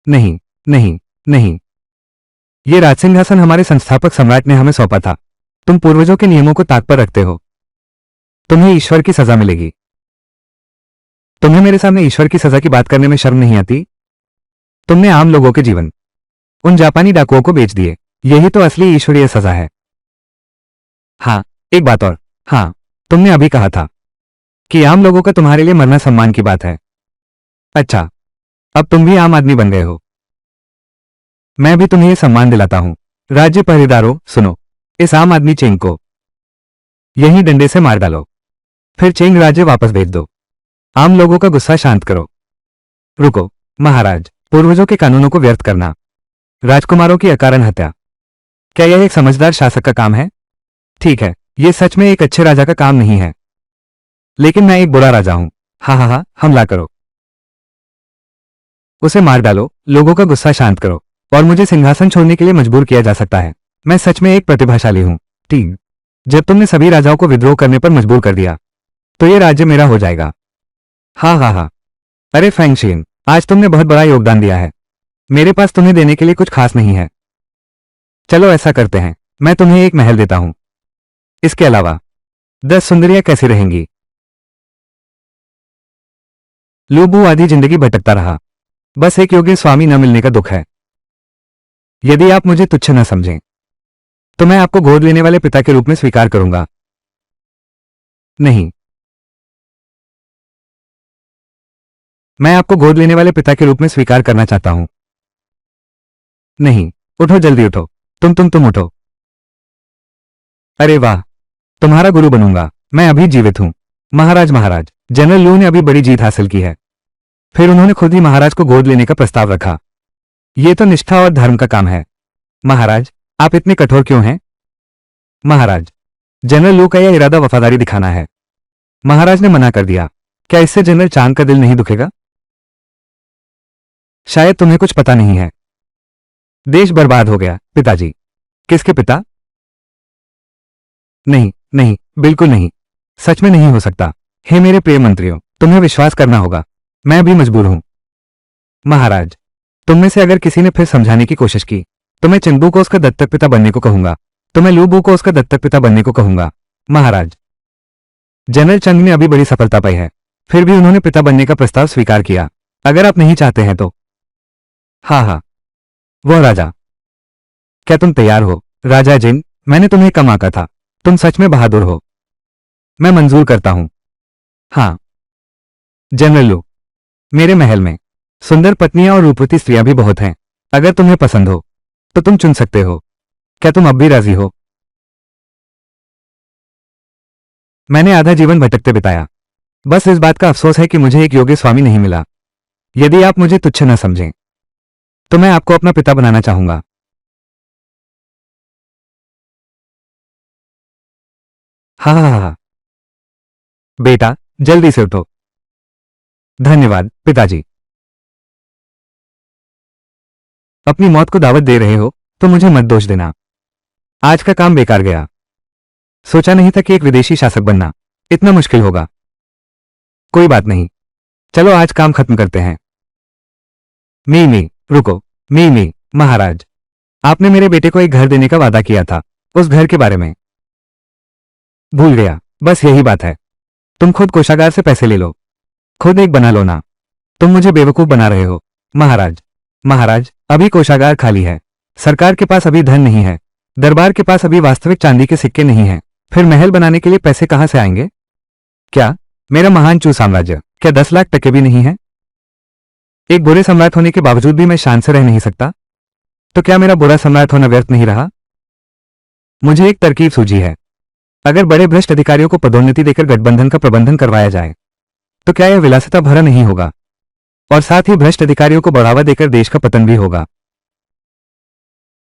नहीं, नहीं, नहीं, ये राजसिंहासन हमारे संस्थापक सम्राट ने हमें सौंपा था। तुम पूर्वजों के नियमों को ताक पर रखते हो। तुम्हें ईश्वर की सजा मिलेगी। तुम्हें मेरे सामने ईश्वर की सजा की बात करने में शर्म नहीं आती? तुमने आम लोगों के जीवन उन जापानी डाकुओं को बेच दिए। यही तो असली ईश्वरीय सजा है। हाँ, एक बात और। हाँ, तुमने अभी कहा था कि आम लोगों का तुम्हारे लिए मरना सम्मान की बात है। अच्छा, अब तुम भी आम आदमी बन गए हो। मैं भी तुम्हें यह सम्मान दिलाता हूं। राज्य पहरेदारों, सुनो, इस आम आदमी चेंग को यहीं डंडे से मार डालो, फिर चेंग राज्य वापस भेज दो। आम लोगों का गुस्सा शांत करो। रुको, महाराज, पूर्वजों के कानूनों को व्यर्थ करना, राजकुमारों की अकारण हत्या, क्या यह एक समझदार शासक का काम है? ठीक है, यह सच में एक अच्छे राजा का काम नहीं है, लेकिन मैं एक बुरा राजा हूं। हा हा हा, हमला करो, उसे मार डालो, लोगों का गुस्सा शांत करो, और मुझे सिंहासन छोड़ने के लिए मजबूर किया जा सकता है। मैं सच में एक प्रतिभाशाली हूं। ठीक, जब तुमने सभी राजाओं को विद्रोह करने पर मजबूर कर दिया तो यह राज्य मेरा हो जाएगा। हाँ हाँ हाँ, अरे फैंगशियन, आज तुमने बहुत बड़ा योगदान दिया है। मेरे पास तुम्हें देने के लिए कुछ खास नहीं है। चलो ऐसा करते हैं, मैं तुम्हें एक महल देता हूं। इसके अलावा 10 सुंदरियां कैसी रहेंगी? लूबू आधी जिंदगी भटकता रहा, बस एक योग्य स्वामी न मिलने का दुख है। यदि आप मुझे तुच्छ न समझें तो मैं आपको गोद लेने वाले पिता के रूप में स्वीकार करूंगा। नहीं, मैं आपको गोद लेने वाले पिता के रूप में स्वीकार करना चाहता हूं। नहीं, उठो, जल्दी उठो। तुम उठो। अरे वाह, तुम्हारा गुरु बनूंगा। मैं अभी जीवित हूं। महाराज महाराज, जनरल लू ने अभी बड़ी जीत हासिल की है। फिर उन्होंने खुद ही महाराज को गोद लेने का प्रस्ताव रखा। यह तो निष्ठा और धर्म का काम है। महाराज, आप इतने कठोर क्यों हैं? महाराज, जनरल लू का यह इरादा वफादारी दिखाना है। महाराज ने मना कर दिया। क्या इससे जनरल चांद का दिल नहीं दुखेगा? शायद तुम्हें कुछ पता नहीं है। देश बर्बाद हो गया। पिताजी? किसके पिता? नहीं नहीं, बिल्कुल नहीं, सच में नहीं हो सकता। हे मेरे प्रिय मंत्रियों, तुम्हें विश्वास करना होगा, मैं भी मजबूर हूं। महाराज, तुम में से अगर किसी ने फिर समझाने की कोशिश की तो मैं चिंबू को उसका दत्तक पिता बनने को कहूंगा। तो मैं लूबू को उसका दत्तक पिता बनने को कहूंगा। महाराज, जनरल चंग ने अभी बड़ी सफलता पाई है, फिर भी उन्होंने पिता बनने का प्रस्ताव स्वीकार किया। अगर आप नहीं चाहते हैं तो। हाँ हाँ, वह राजा। क्या तुम तैयार हो? राजा जिन, मैंने तुम्हें कम आंका था। तुम सच में बहादुर हो। मैं मंजूर करता हूं। हाँ, जनरल लू, मेरे महल में सुंदर पत्नियां और रूपवती स्त्रियां भी बहुत हैं। अगर तुम्हें पसंद हो तो तुम चुन सकते हो। क्या तुम अब भी राजी हो? मैंने आधा जीवन भटकते बिताया। बस इस बात का अफसोस है कि मुझे एक योग्य स्वामी नहीं मिला। यदि आप मुझे तुच्छ न समझें तो मैं आपको अपना पिता बनाना चाहूंगा। हा हा हा हा। बेटा, जल्दी से उठो। धन्यवाद पिताजी। अपनी मौत को दावत दे रहे हो तो मुझे मत दोष देना। आज का काम बेकार गया। सोचा नहीं था कि एक विदेशी शासक बनना इतना मुश्किल होगा। कोई बात नहीं, चलो आज काम खत्म करते हैं। मी रुको। मी महाराज, आपने मेरे बेटे को एक घर देने का वादा किया था। उस घर के बारे में भूल गया। बस यही बात है। तुम खुद कोषागार से पैसे ले लो। खुद एक बना लो ना। तुम मुझे बेवकूफ बना रहे हो। महाराज, महाराज, अभी कोषागार खाली है। सरकार के पास अभी धन नहीं है। दरबार के पास अभी वास्तविक चांदी के सिक्के नहीं हैं। फिर महल बनाने के लिए पैसे कहां से आएंगे? क्या मेरा महान चू साम्राज्य क्या 10 लाख टके भी नहीं है? एक बुरे सम्राट होने के बावजूद भी मैं शान से रह नहीं सकता? तो क्या मेरा बुरा सम्राट होना व्यर्थ नहीं रहा? मुझे एक तरकीब सूझी है। अगर बड़े भ्रष्ट अधिकारियों को पदोन्नति देकर गठबंधन का प्रबंधन करवाया जाए तो क्या यह विलासिता भरा नहीं होगा? और साथ ही भ्रष्ट अधिकारियों को बढ़ावा देकर देश का पतन भी होगा।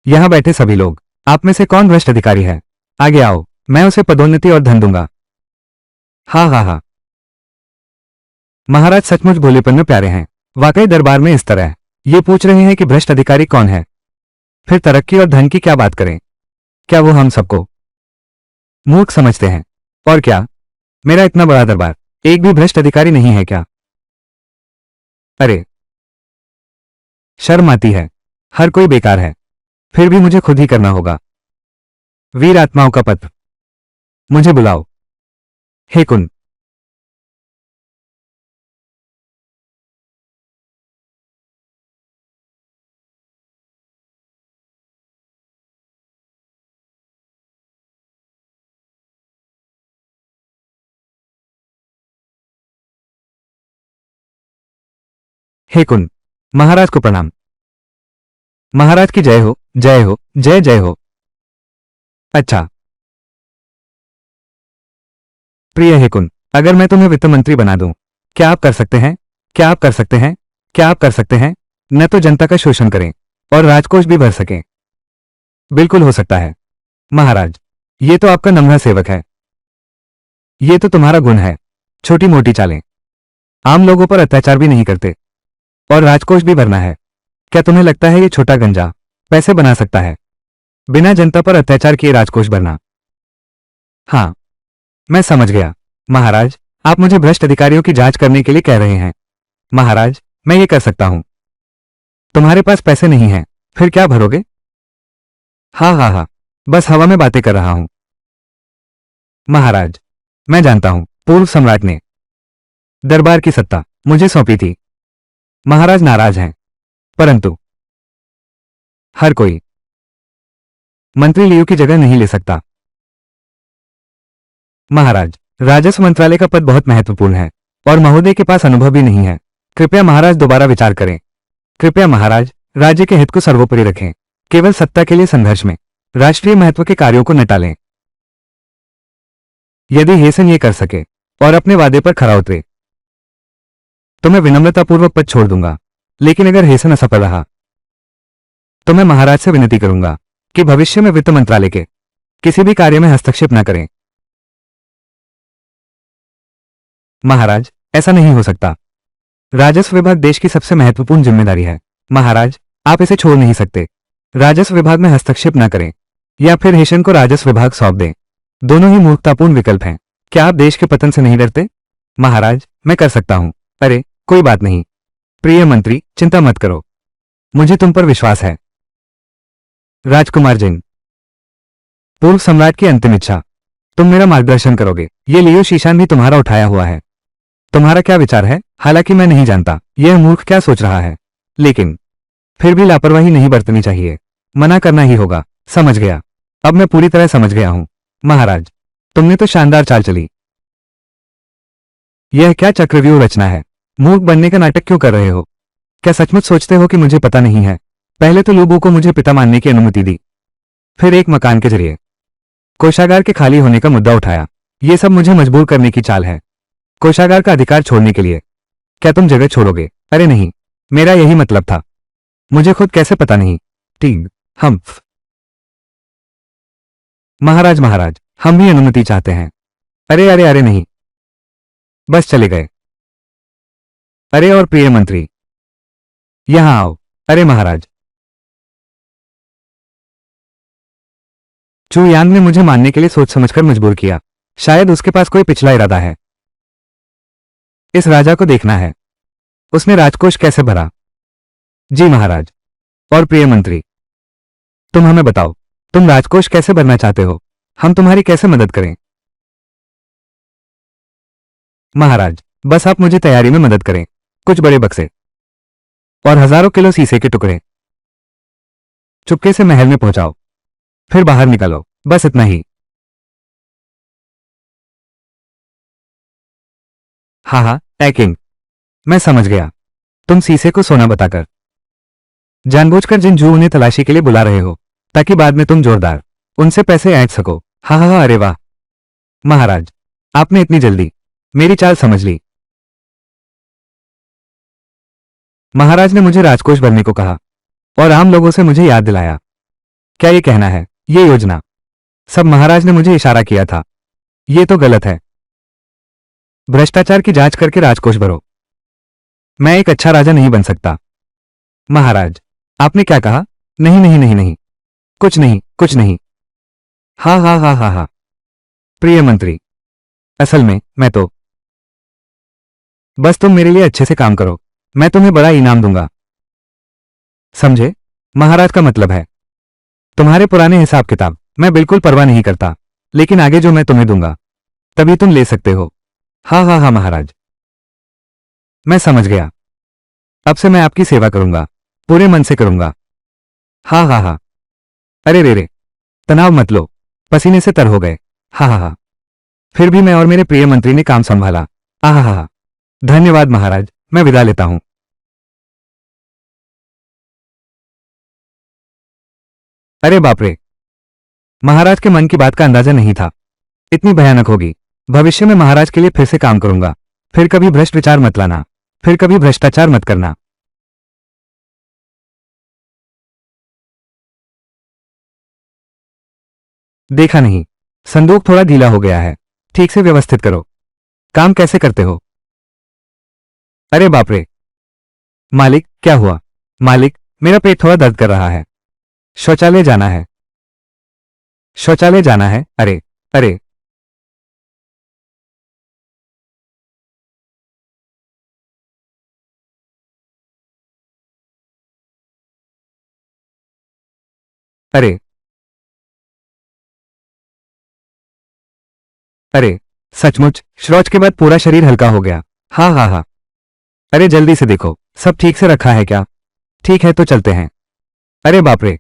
यहां बैठे सभी लोग, आप में से कौन भ्रष्ट अधिकारी है? आगे आओ, मैं उसे पदोन्नति और धन दूंगा। हाँ हाँ हाँ। महाराज सचमुच भोलेपन में प्यारे हैं। वाकई दरबार में इस तरह ये पूछ रहे हैं कि भ्रष्ट अधिकारी कौन है, फिर तरक्की और धन की क्या बात करें? क्या वो हम सबको मूर्ख समझते हैं? और क्या मेरा इतना बड़ा दरबार एक भी भ्रष्ट अधिकारी नहीं है क्या? अरे, शर्म आती है। हर कोई बेकार है। फिर भी मुझे खुद ही करना होगा। वीर आत्माओं का पत्र, मुझे बुलाओ। हे कुन। हे कुन, महाराज को प्रणाम। महाराज की जय हो, जय हो, जय जय हो। अच्छा, प्रिय हे कुन, अगर मैं तुम्हें वित्त मंत्री बना दूं, क्या आप कर सकते हैं? क्या आप कर सकते हैं? क्या आप कर सकते हैं? न तो जनता का शोषण करें और राजकोष भी भर सकें। बिल्कुल हो सकता है महाराज। ये तो आपका नम्र सेवक है। ये तो तुम्हारा गुण है। छोटी मोटी चालें, आम लोगों पर अत्याचार भी नहीं करते और राजकोष भी भरना है। क्या तुम्हें लगता है ये छोटा गंजा पैसे बना सकता है? बिना जनता पर अत्याचार किए राजकोष भरना? हाँ, मैं समझ गया। महाराज, आप मुझे भ्रष्ट अधिकारियों की जांच करने के लिए कह रहे हैं। महाराज, मैं ये कर सकता हूं। तुम्हारे पास पैसे नहीं हैं, फिर क्या भरोगे? हाँ हाँ हाँ, बस हवा में बातें कर रहा हूं। महाराज, मैं जानता हूं, पूर्व सम्राट ने दरबार की सत्ता मुझे सौंपी थी। महाराज नाराज हैं, परंतु हर कोई मंत्री लियो की जगह नहीं ले सकता। महाराज, राजस्व मंत्रालय का पद बहुत महत्वपूर्ण है और महोदय के पास अनुभव भी नहीं है। कृपया महाराज दोबारा विचार करें। कृपया महाराज, राज्य के हित को सर्वोपरि रखें। केवल सत्ता के लिए संघर्ष में राष्ट्रीय महत्व के कार्यों को न टालें। यदि हेसन ये कर सके और अपने वादे पर खरा उतरे तो मैं विनम्रतापूर्वक पद छोड़ दूंगा। लेकिन अगर हेसन असफल रहा तो मैं महाराज से विनती करूंगा कि भविष्य में वित्त मंत्रालय के किसी भी कार्य में हस्तक्षेप न करें। महाराज, ऐसा नहीं हो सकता। राजस्व विभाग देश की सबसे महत्वपूर्ण जिम्मेदारी है। महाराज, आप इसे छोड़ नहीं सकते। राजस्व विभाग में हस्तक्षेप न करें या फिर हेशन को राजस्व विभाग सौंप दें। दोनों ही मूर्खतापूर्ण विकल्प हैं। क्या आप देश के पतन से नहीं डरते? महाराज, मैं कर सकता हूं। अरे, कोई बात नहीं। प्रिय मंत्री, चिंता मत करो। मुझे तुम पर विश्वास है। राजकुमार जिन, पूर्व सम्राट की अंतिम इच्छा, तुम मेरा मार्गदर्शन करोगे। ये लियो शीशान भी तुम्हारा उठाया हुआ है। तुम्हारा क्या विचार है? हालांकि मैं नहीं जानता यह मूर्ख क्या सोच रहा है, लेकिन फिर भी लापरवाही नहीं बरतनी चाहिए। मना करना ही होगा। समझ गया। अब मैं पूरी तरह समझ गया हूं। महाराज, तुमने तो शानदार चाल चली। यह क्या चक्रव्यूह रचना है? मूर्ख बनने का नाटक क्यों कर रहे हो? क्या सचमुच सोचते हो कि मुझे पता नहीं है? पहले तो लूबू को मुझे पिता मानने की अनुमति दी, फिर एक मकान के जरिए कोषागार के खाली होने का मुद्दा उठाया। ये सब मुझे मजबूर करने की चाल है, कोषागार का अधिकार छोड़ने के लिए। क्या तुम जगह छोड़ोगे? अरे नहीं, मेरा यही मतलब था। मुझे खुद कैसे पता नहीं? ठीक, हम महाराज महाराज, हम भी अनुमति चाहते हैं। अरे अरे अरे नहीं, बस चले गए। अरे और प्रिय मंत्री, यहां आओ। अरे महाराज, चू यांग ने मुझे मानने के लिए सोच समझकर मजबूर किया। शायद उसके पास कोई पिछला इरादा है। इस राजा को देखना है, उसने राजकोष कैसे भरा। जी महाराज। और प्रिय मंत्री, तुम हमें बताओ, तुम राजकोष कैसे भरना चाहते हो? हम तुम्हारी कैसे मदद करें? महाराज, बस आप मुझे तैयारी में मदद करें। कुछ बड़े बक्से और हजारों किलो शीशे के टुकड़े चुपके से महल में पहुंचाओ, फिर बाहर निकलो। बस इतना ही। हाँ हाँ, पैकिंग। मैं समझ गया। तुम शीशे को सोना बताकर जानबूझकर जिन जू उन्हें तलाशी के लिए बुला रहे हो, ताकि बाद में तुम जोरदार उनसे पैसे ऐंठ सको। हाँ हाँ हाँ, अरे वाह महाराज, आपने इतनी जल्दी मेरी चाल समझ ली। महाराज ने मुझे राजकोष भरने को कहा और आम लोगों से मुझे याद दिलाया। क्या ये कहना है, ये योजना सब महाराज ने मुझे इशारा किया था? ये तो गलत है। भ्रष्टाचार की जांच करके राजकोष भरो। मैं एक अच्छा राजा नहीं बन सकता। महाराज, आपने क्या कहा? नहीं नहीं नहीं नहीं, कुछ नहीं कुछ नहीं। हाँ हाँ हाँ हाँ हाँ, प्रिय मंत्री, असल में मैं तो बस तुम मेरे लिए अच्छे से काम करो, मैं तुम्हें बड़ा इनाम दूंगा। समझे? महाराज का मतलब है तुम्हारे पुराने हिसाब किताब मैं बिल्कुल परवाह नहीं करता, लेकिन आगे जो मैं तुम्हें दूंगा तभी तुम ले सकते हो। हाँ हाँ हाँ महाराज, मैं समझ गया। अब से मैं आपकी सेवा करूंगा, पूरे मन से करूंगा। हाँ हाँ हाँ, अरे रे रे, तनाव मत लो, पसीने से तर हो गए। हाँ हाँ हाँ, फिर भी मैं और मेरे प्रिय मंत्री ने काम संभाला। आहा हा हा, धन्यवाद महाराज, मैं विदा लेता हूं। अरे बाप रे, महाराज के मन की बात का अंदाजा नहीं था, इतनी भयानक होगी। भविष्य में महाराज के लिए फिर से काम करूंगा। फिर कभी भ्रष्ट विचार मत लाना, फिर कभी भ्रष्टाचार मत करना। देखा नहीं, संदूक थोड़ा ढीला हो गया है, ठीक से व्यवस्थित करो। काम कैसे करते हो? अरे बाप रे, मालिक क्या हुआ? मालिक, मेरा पेट थोड़ा दर्द कर रहा है, शौचालय जाना है। शौचालय जाना है? अरे अरे, अरे अरे, सचमुच शौच के बाद पूरा शरीर हल्का हो गया। हाँ हाँ हाँ, अरे जल्दी से देखो, सब ठीक से रखा है क्या? ठीक है तो चलते हैं। अरे बाप रे,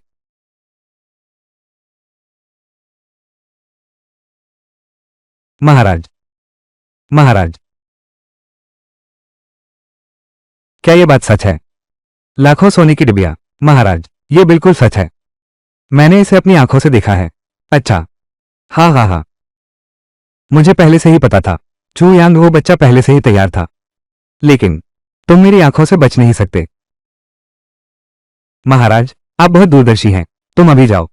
महाराज महाराज, क्या ये बात सच है? लाखों सोने की डिबिया? महाराज, ये बिल्कुल सच है, मैंने इसे अपनी आंखों से देखा है। अच्छा, हाँ हाँ हाँ, मुझे पहले से ही पता था, चू यांग वो बच्चा पहले से ही तैयार था। लेकिन तुम मेरी आंखों से बच नहीं सकते। महाराज, आप बहुत दूरदर्शी हैं, तुम अभी जाओ,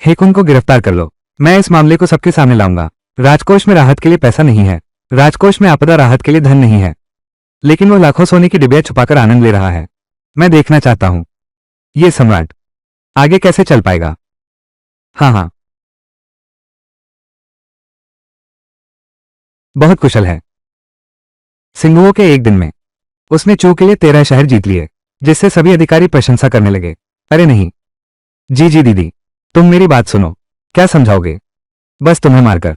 हेकुन को गिरफ्तार कर लो। मैं इस मामले को सबके सामने लाऊंगा। राजकोष में राहत के लिए पैसा नहीं है, राजकोष में आपदा राहत के लिए धन नहीं है, लेकिन वो लाखों सोने की डिबिया छुपाकर आनंद ले रहा है। मैं देखना चाहता हूं, ये सम्राट आगे कैसे चल पाएगा। हाँ हाँ, बहुत कुशल है। सिंघुओं के एक दिन में उसने चू के लिए 13 शहर जीत लिए, जिससे सभी अधिकारी प्रशंसा करने लगे। अरे नहीं, जी जी दीदी, तुम मेरी बात सुनो। क्या समझाओगे? बस तुम्हें मारकर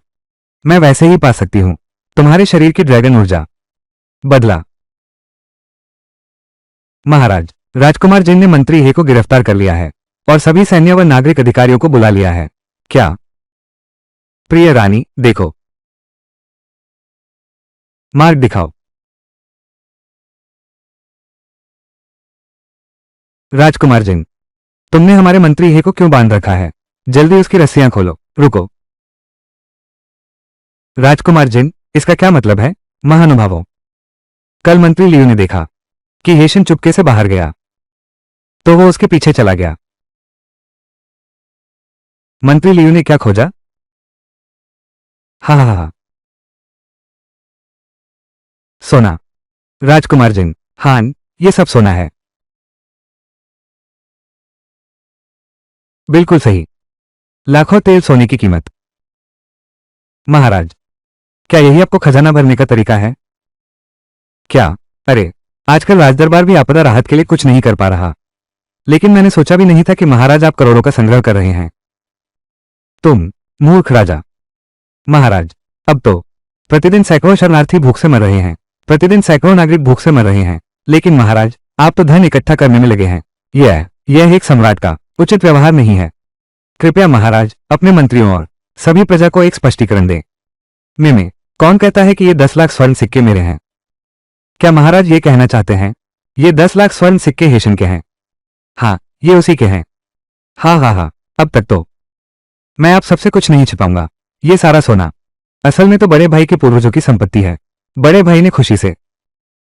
मैं वैसे ही पा सकती हूं तुम्हारे शरीर की ड्रैगन ऊर्जा। बदला। महाराज, राजकुमार जिन ने मंत्री हे को गिरफ्तार कर लिया है और सभी सैन्य व नागरिक अधिकारियों को बुला लिया है। क्या? प्रिय रानी, देखो, मार्ग दिखाओ। राजकुमार जिन, तुमने हमारे मंत्री हे को क्यों बांध रखा है? जल्दी उसकी रस्सियां खोलो। रुको। राजकुमार जिन, इसका क्या मतलब है? महानुभावों, कल मंत्री लियू ने देखा कि हेशन चुपके से बाहर गया, तो वो उसके पीछे चला गया। मंत्री लियू ने क्या खोजा? हा हा हा। सोना। राजकुमार जिन, हान, ये सब सोना है। बिल्कुल सही। लाखों तेल सोने की कीमत। महाराज, क्या यही आपको खजाना भरने का तरीका है? क्या? अरे, आजकल राजदरबार भी आपदा राहत के लिए कुछ नहीं कर पा रहा, लेकिन मैंने सोचा भी नहीं था कि महाराज आप करोड़ों का संग्रह कर रहे हैं। तुम मूर्ख राजा। महाराज, अब तो प्रतिदिन सैकड़ों शरणार्थी भूख से मर रहे हैं, प्रतिदिन सैकड़ों नागरिक भूख से मर रहे हैं, लेकिन महाराज आप तो धन इकट्ठा करने में लगे हैं। यह एक सम्राट का उचित व्यवहार नहीं है। कृपया महाराज अपने मंत्रियों और सभी प्रजा को एक स्पष्टीकरण दें। में कौन कहता है कि ये 10 लाख स्वर्ण सिक्के मेरे हैं? क्या महाराज ये कहना चाहते हैं ये 10 लाख स्वर्ण सिक्के हेशन के हैं? हाँ, ये उसी के हैं। हाँ हाँ हाँ, अब तक तो मैं आप सबसे कुछ नहीं छिपाऊंगा। ये सारा सोना असल में तो बड़े भाई के पूर्वजों की संपत्ति है। बड़े भाई ने खुशी से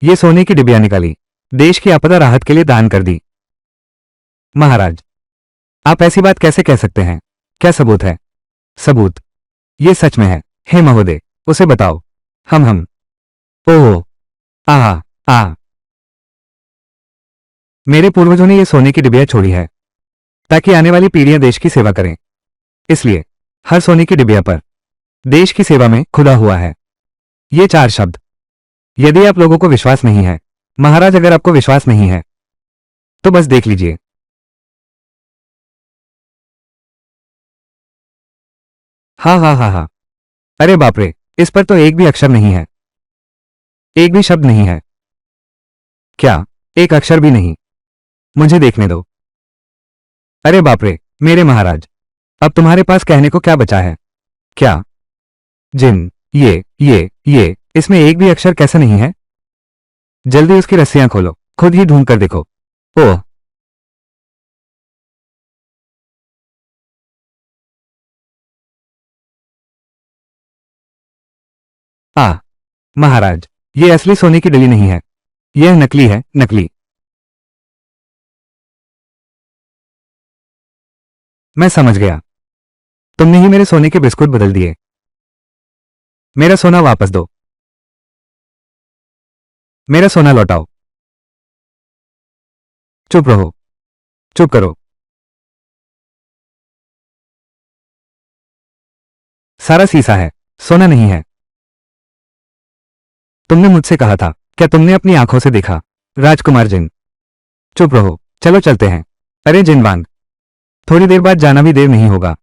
ये सोने की डिबिया निकाली, देश की आपदा राहत के लिए दान कर दी। महाराज, आप ऐसी बात कैसे कह सकते हैं? क्या सबूत है? सबूत? ये सच में है। हे महोदय, उसे बताओ। हम ओह, आ आ मेरे पूर्वजों ने ये सोने की डिबिया छोड़ी है ताकि आने वाली पीढ़ियां देश की सेवा करें। इसलिए हर सोने की डिबिया पर देश की सेवा में खुदा हुआ है। ये 4 शब्द। यदि आप लोगों को विश्वास नहीं है, महाराज अगर आपको विश्वास नहीं है तो बस देख लीजिए। हाँ हाँ हाँ हाँ। अरे बाप रे, इस पर तो एक भी अक्षर नहीं है, एक भी शब्द नहीं है। क्या? एक अक्षर भी नहीं? मुझे देखने दो। अरे बाप रे, मेरे महाराज, अब तुम्हारे पास कहने को क्या बचा है? क्या? जिन, ये इसमें एक भी अक्षर कैसे नहीं है? जल्दी उसकी रस्सियां खोलो, खुद ही ढूंढ कर देखो। ओह, आ महाराज, ये असली सोने की डली नहीं है, यह नकली है, नकली। मैं समझ गया, तुमने ही मेरे सोने के बिस्कुट बदल दिए। मेरा सोना वापस दो, मेरा सोना लौटाओ। चुप रहो, चुप करो। सारा सीसा है, सोना नहीं है। तुमने मुझसे कहा था, क्या तुमने अपनी आंखों से देखा? राजकुमार जिन, चुप रहो, चलो चलते हैं। अरे जिनवांग, थोड़ी देर बाद जाना भी देर नहीं होगा।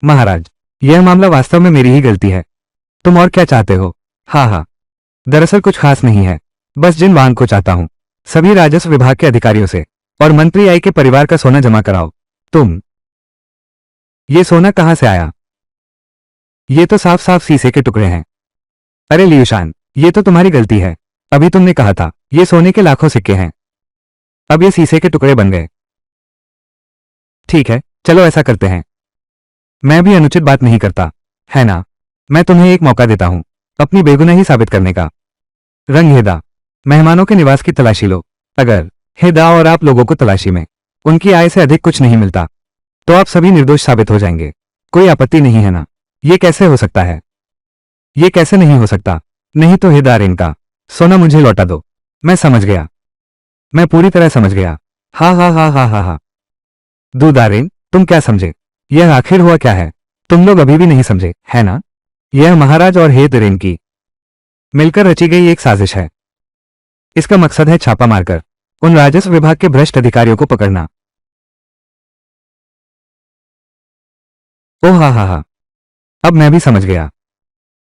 महाराज, यह मामला वास्तव में मेरी ही गलती है। तुम और क्या चाहते हो? हाँ हाँ, दरअसल कुछ खास नहीं है, बस जिनवांग को चाहता हूं। सभी राजस्व विभाग के अधिकारियों से और मंत्री आई के परिवार का सोना जमा कराओ। तुम, ये सोना कहां से आया? ये तो साफ साफ शीशे के टुकड़े हैं। अरे लियूशान, ये तो तुम्हारी गलती है। अभी तुमने कहा था ये सोने के लाखों सिक्के हैं, अब ये शीशे के टुकड़े बन गए। ठीक है, चलो ऐसा करते हैं। मैं भी अनुचित बात नहीं करता, है ना? मैं तुम्हें एक मौका देता हूं अपनी बेगुनाही साबित करने का। रंग हेदा, मेहमानों के निवास की तलाशी लो। अगर हेदा और आप लोगों को तलाशी में उनकी आय से अधिक कुछ नहीं मिलता तो आप सभी निर्दोष साबित हो जाएंगे। कोई आपत्ति नहीं है ना? ये कैसे हो सकता है? ये कैसे नहीं हो सकता? नहीं तो हेदार, इनका सोना मुझे लौटा दो। मैं समझ गया, मैं पूरी तरह समझ गया। हा हा हा हा हा हा। दूदारेन, तुम क्या समझे? यह आखिर हुआ क्या है? तुम लोग अभी भी नहीं समझे, है ना? यह महाराज और हेदरेन की मिलकर रची गई एक साजिश है। इसका मकसद है छापा मारकर उन राजस्व विभाग के भ्रष्ट अधिकारियों को पकड़ना। ओह हा हा हा, अब मैं भी समझ गया।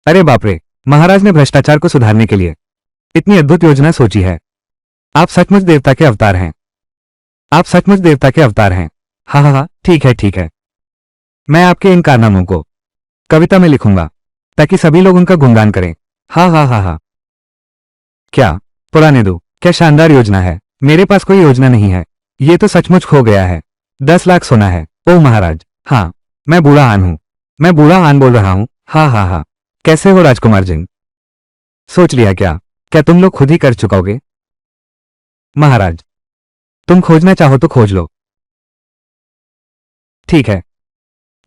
अरे बाप रे, महाराज ने भ्रष्टाचार को सुधारने के लिए इतनी अद्भुत योजना सोची है। आप सचमुच देवता के अवतार हैं। आप सचमुच देवता के अवतार हैं। हा हा हा, ठीक है ठीक है। मैं आपके इन कारनामों को कविता में लिखूंगा ताकि सभी लोग उनका गुणगान करें। हा हा हा हा। क्या? पुराने दो, क्या शानदार योजना है। मेरे पास कोई योजना नहीं है, ये तो सचमुच खो गया है। 10 लाख सोना है। ओह महाराज, हाँ, मैं बूढ़ा आन हूँ। मैं बूढ़ा आन बोल रहा हूँ। हाँ हाँ हाँ। कैसे हो राजकुमार जिन? सोच लिया क्या? क्या तुम लोग खुद ही कर चुकोगे? महाराज, तुम खोजना चाहो तो खोज लो। ठीक है,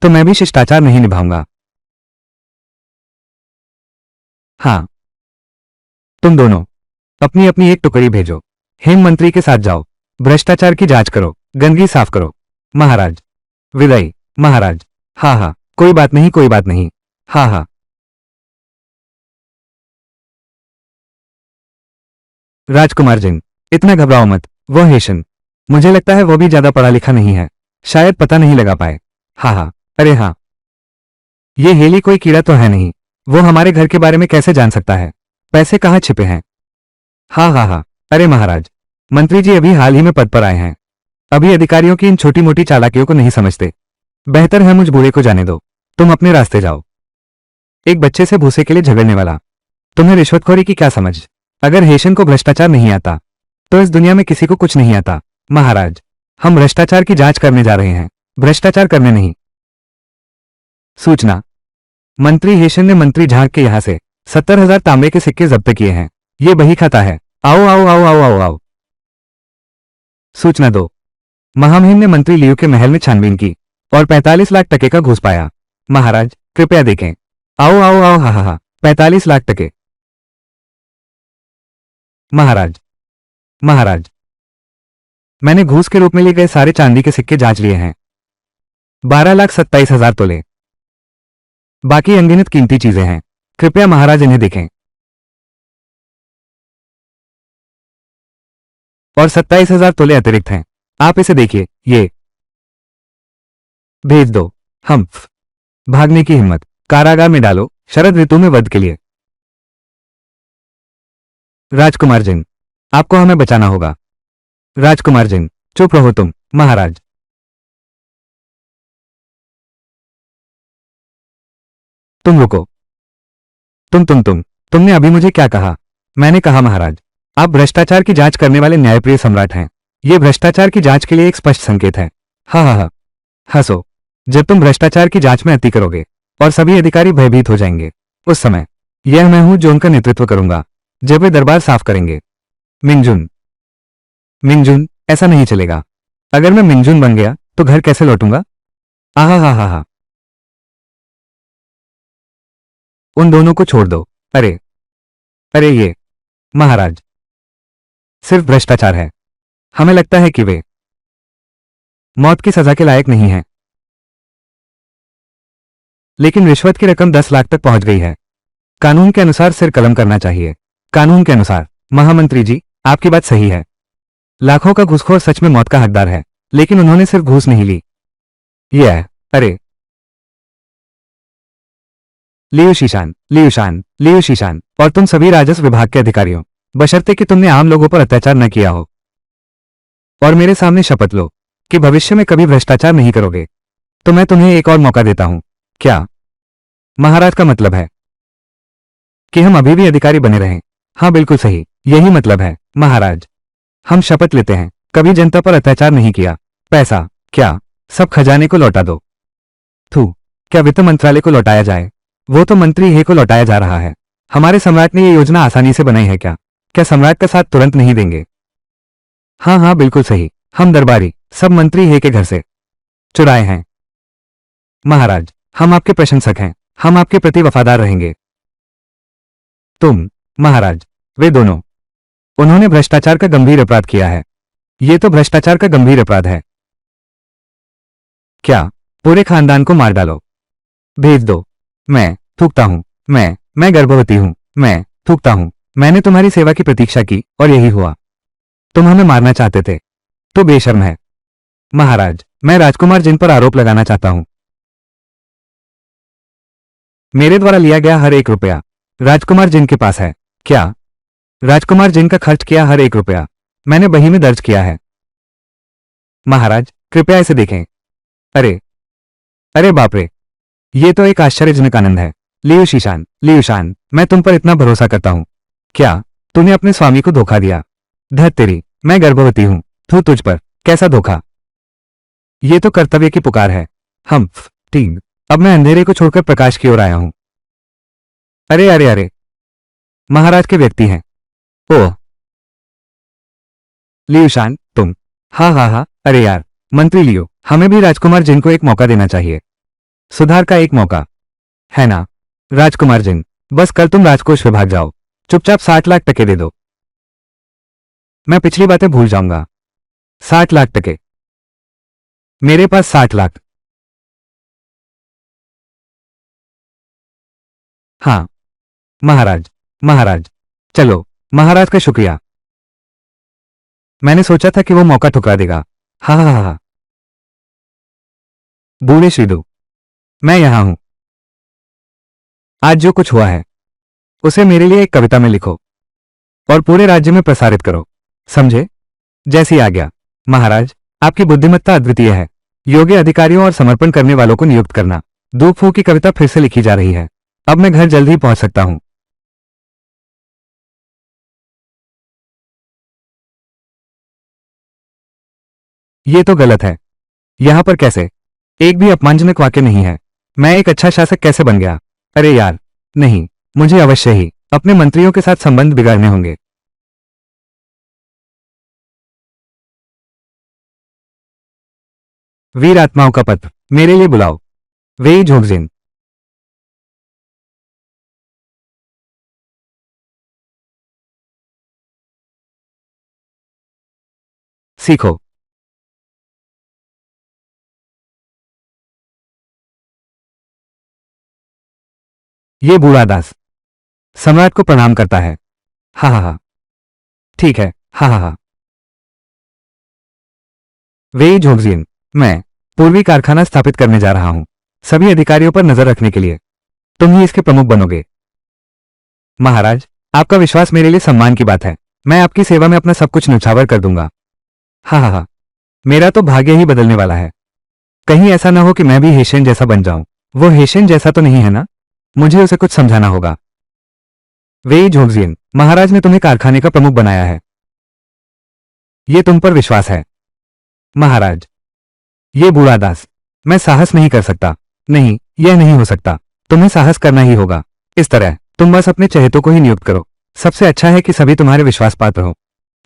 तो मैं भी शिष्टाचार नहीं निभाऊंगा। हाँ, तुम दोनों अपनी अपनी एक टुकड़ी भेजो। हेम मंत्री के साथ जाओ। भ्रष्टाचार की जांच करो, गंदगी साफ करो। महाराज, विदाई। महाराज, हाँ हाँ, कोई बात नहीं, कोई बात नहीं। हाँ हाँ। राजकुमार जिन, इतना घबराओ मत। वो हेशन, मुझे लगता है वो भी ज्यादा पढ़ा लिखा नहीं है, शायद पता नहीं लगा पाए। हाँ हाँ। अरे हाँ, ये हेली कोई कीड़ा तो है नहीं। वो हमारे घर के बारे में कैसे जान सकता है? पैसे कहाँ छिपे हैं? हाँ हाँ हाँ। अरे महाराज, मंत्री जी अभी हाल ही में पद पर आए हैं। अभी अधिकारियों की इन छोटी मोटी चालाकियों को नहीं समझते। बेहतर है मुझ बूढ़े को जाने दो। तुम अपने रास्ते जाओ। एक बच्चे से भूसे के लिए झगड़ने वाला। तुम्हें रिश्वतखोरी की क्या समझ? अगर हेशन को भ्रष्टाचार नहीं आता तो इस दुनिया में किसी को कुछ नहीं आता। महाराज, हम भ्रष्टाचार की जांच करने जा रहे हैं, भ्रष्टाचार करने नहीं। सूचना, मंत्री हेशन ने मंत्री झांक के यहां से 70,000 तांबे के सिक्के जब्त किए हैं। ये बही खाता है। आओ आओ आओ आओ आओ आओ। सूचना 2, महामहिम ने मंत्री लियू के महल में छानबीन की और 45 लाख टके का घूस पाया। महाराज, कृपया देखें। आओ आओ आओ, हा हा हा। 45 लाख टके। महाराज, महाराज, मैंने घूस के रूप में लिए गए सारे चांदी के सिक्के जांच लिए हैं। 12,27,000 तोले। बाकी अनगिनत कीमती चीजें हैं। कृपया महाराज इन्हें देखें। और 27,000 तोले अतिरिक्त हैं। आप इसे देखिए। ये भेज दो। हम्फ, भागने की हिम्मत, कारागार में डालो, शरद ऋतु में वध के लिए। राजकुमार जिन, आपको हमें बचाना होगा। राजकुमार जिन, चुप रहो तुम। महाराज, तुम रुको। तुमने अभी मुझे क्या कहा? मैंने कहा महाराज, आप भ्रष्टाचार की जांच करने वाले न्यायप्रिय सम्राट हैं। ये भ्रष्टाचार की जांच के लिए एक स्पष्ट संकेत है। हा हा हा। हंसो। जब तुम भ्रष्टाचार की जांच में अति करोगे और सभी अधिकारी भयभीत हो जाएंगे, उस समय यह मैं हूं जो उनका नेतृत्व करूंगा, जब वे दरबार साफ करेंगे। मिंजुन, मिंजुन, ऐसा नहीं चलेगा। अगर मैं मिंजुन बन गया तो घर कैसे लौटूंगा? आहा हा हा हा। उन दोनों को छोड़ दो। अरे अरे, ये महाराज सिर्फ भ्रष्टाचार है। हमें लगता है कि वे मौत की सजा के लायक नहीं हैं। लेकिन रिश्वत की रकम 10 लाख तक पहुंच गई है। कानून के अनुसार सिर कलम करना चाहिए। कानून के अनुसार। महामंत्री जी, आपकी बात सही है। लाखों का घूसखोर सच में मौत का हकदार है, लेकिन उन्होंने सिर्फ घूस नहीं ली। यह अरे, लियू शीशान, लियू शान, लियू शीशान और तुम सभी राजस्व विभाग के अधिकारियों, बशर्ते कि तुमने आम लोगों पर अत्याचार न किया हो और मेरे सामने शपथ लो कि भविष्य में कभी भ्रष्टाचार नहीं करोगे, तो मैं तुम्हें एक और मौका देता हूं। क्या महाराज का मतलब है कि हम अभी भी अधिकारी बने रहें? हाँ बिल्कुल सही, यही मतलब है महाराज। हम शपथ लेते हैं कभी जनता पर अत्याचार नहीं किया। पैसा क्या? सब खजाने को लौटा दो। थू, क्या वित्त मंत्रालय को लौटाया जाए? वो तो मंत्री हे को लौटाया जा रहा है। हमारे सम्राट ने ये योजना आसानी से बनाई है क्या? क्या सम्राट का साथ तुरंत नहीं देंगे? हाँ हाँ बिल्कुल सही, हम दरबारी सब मंत्री हे के घर से चुराए हैं। महाराज, हम आपके प्रशंसक हैं, हम आपके प्रति वफादार रहेंगे। तुम महाराज, वे दोनों, उन्होंने भ्रष्टाचार का गंभीर अपराध किया है। ये तो भ्रष्टाचार का गंभीर अपराध है। क्या पूरे खानदान को मार डालो? भेज दो। मैं थूकता हूं। मैं गर्भवती हूं। मैं थूकता हूं। मैंने तुम्हारी सेवा की प्रतीक्षा की और यही हुआ। तुम हमें मारना चाहते थे, तो बेशर्म है। महाराज, मैं राजकुमार जिन पर आरोप लगाना चाहता हूं। मेरे द्वारा लिया गया हर एक रुपया राजकुमार जिन के पास है। क्या राजकुमार जिन का खर्च किया हर एक रुपया मैंने बही में दर्ज किया है। महाराज, कृपया इसे देखें। अरे अरे बाप रे, ये तो एक आश्चर्यजनक आनंद है। लियू शीशान, लियू शान, मैं तुम पर इतना भरोसा करता हूं। क्या तूने अपने स्वामी को धोखा दिया? धत तेरी, मैं गर्भवती हूं। तू तुझ पर कैसा धोखा? ये तो कर्तव्य की पुकार है। हम टीम, अब मैं अंधेरे को छोड़कर प्रकाश की ओर आया हूं। अरे अरे अरे, महाराज के व्यक्ति हैं। ओह लियूशान, तुम? हाँ हाँ हाँ, अरे यार, मंत्री लियो, हमें भी राजकुमार जिन को एक मौका देना चाहिए। सुधार का एक मौका, है ना? राजकुमार जिन, बस कल तुम राजकोष विभाग जाओ, चुपचाप 60 लाख टके दे दो। मैं पिछली बातें भूल जाऊंगा। 60 लाख टके? मेरे पास 60 लाख। हाँ महाराज, महाराज, चलो, महाराज का शुक्रिया। मैंने सोचा था कि वो मौका ठुकरा देगा। हाँ हाँ हाँ हाँ। बूढ़े श्रीदू, मैं यहां हूं। आज जो कुछ हुआ है उसे मेरे लिए एक कविता में लिखो और पूरे राज्य में प्रसारित करो, समझे? जैसी आज्ञा। महाराज, आपकी बुद्धिमत्ता अद्वितीय है। योग्य अधिकारियों और समर्पण करने वालों को नियुक्त करना। धूप फू की कविता फिर से लिखी जा रही है। अब मैं घर जल्द ही पहुंच सकता हूं। ये तो गलत है। यहां पर कैसे? एक भी अपमानजनक वाक्य नहीं है। मैं एक अच्छा शासक कैसे बन गया? अरे यार, नहीं, मुझे अवश्य ही अपने मंत्रियों के साथ संबंध बिगाड़ने होंगे। वीर आत्माओं का पत्र, मेरे लिए बुलाओ। वेई झोंकजिन। सीखो। ये बूढ़ा दास सम्राट को प्रणाम करता है। हा हा हा। ठीक है, हा हा हा। वेई झोंकजिन, मैं पूर्वी कारखाना स्थापित करने जा रहा हूं, सभी अधिकारियों पर नजर रखने के लिए। तुम ही इसके प्रमुख बनोगे। महाराज, आपका विश्वास मेरे लिए सम्मान की बात है। मैं आपकी सेवा में अपना सब कुछ न्यौछावर कर दूंगा। हा हा हा। मेरा तो भाग्य ही बदलने वाला है। कहीं ऐसा ना हो कि मैं भी हेशियन जैसा बन जाऊं। वो हेशियन जैसा तो नहीं है ना? मुझे उसे कुछ समझाना होगा। वेई झोंकजिन, महाराज ने तुम्हें कारखाने का प्रमुख बनाया है। ये तुम पर विश्वास है। महाराज, ये बूढ़ा दास, मैं साहस नहीं कर सकता। नहीं, यह नहीं हो सकता। तुम्हें साहस करना ही होगा। इस तरह तुम बस अपने चहेतों को ही नियुक्त करो। सबसे अच्छा है कि सभी तुम्हारे विश्वास पात्र हो।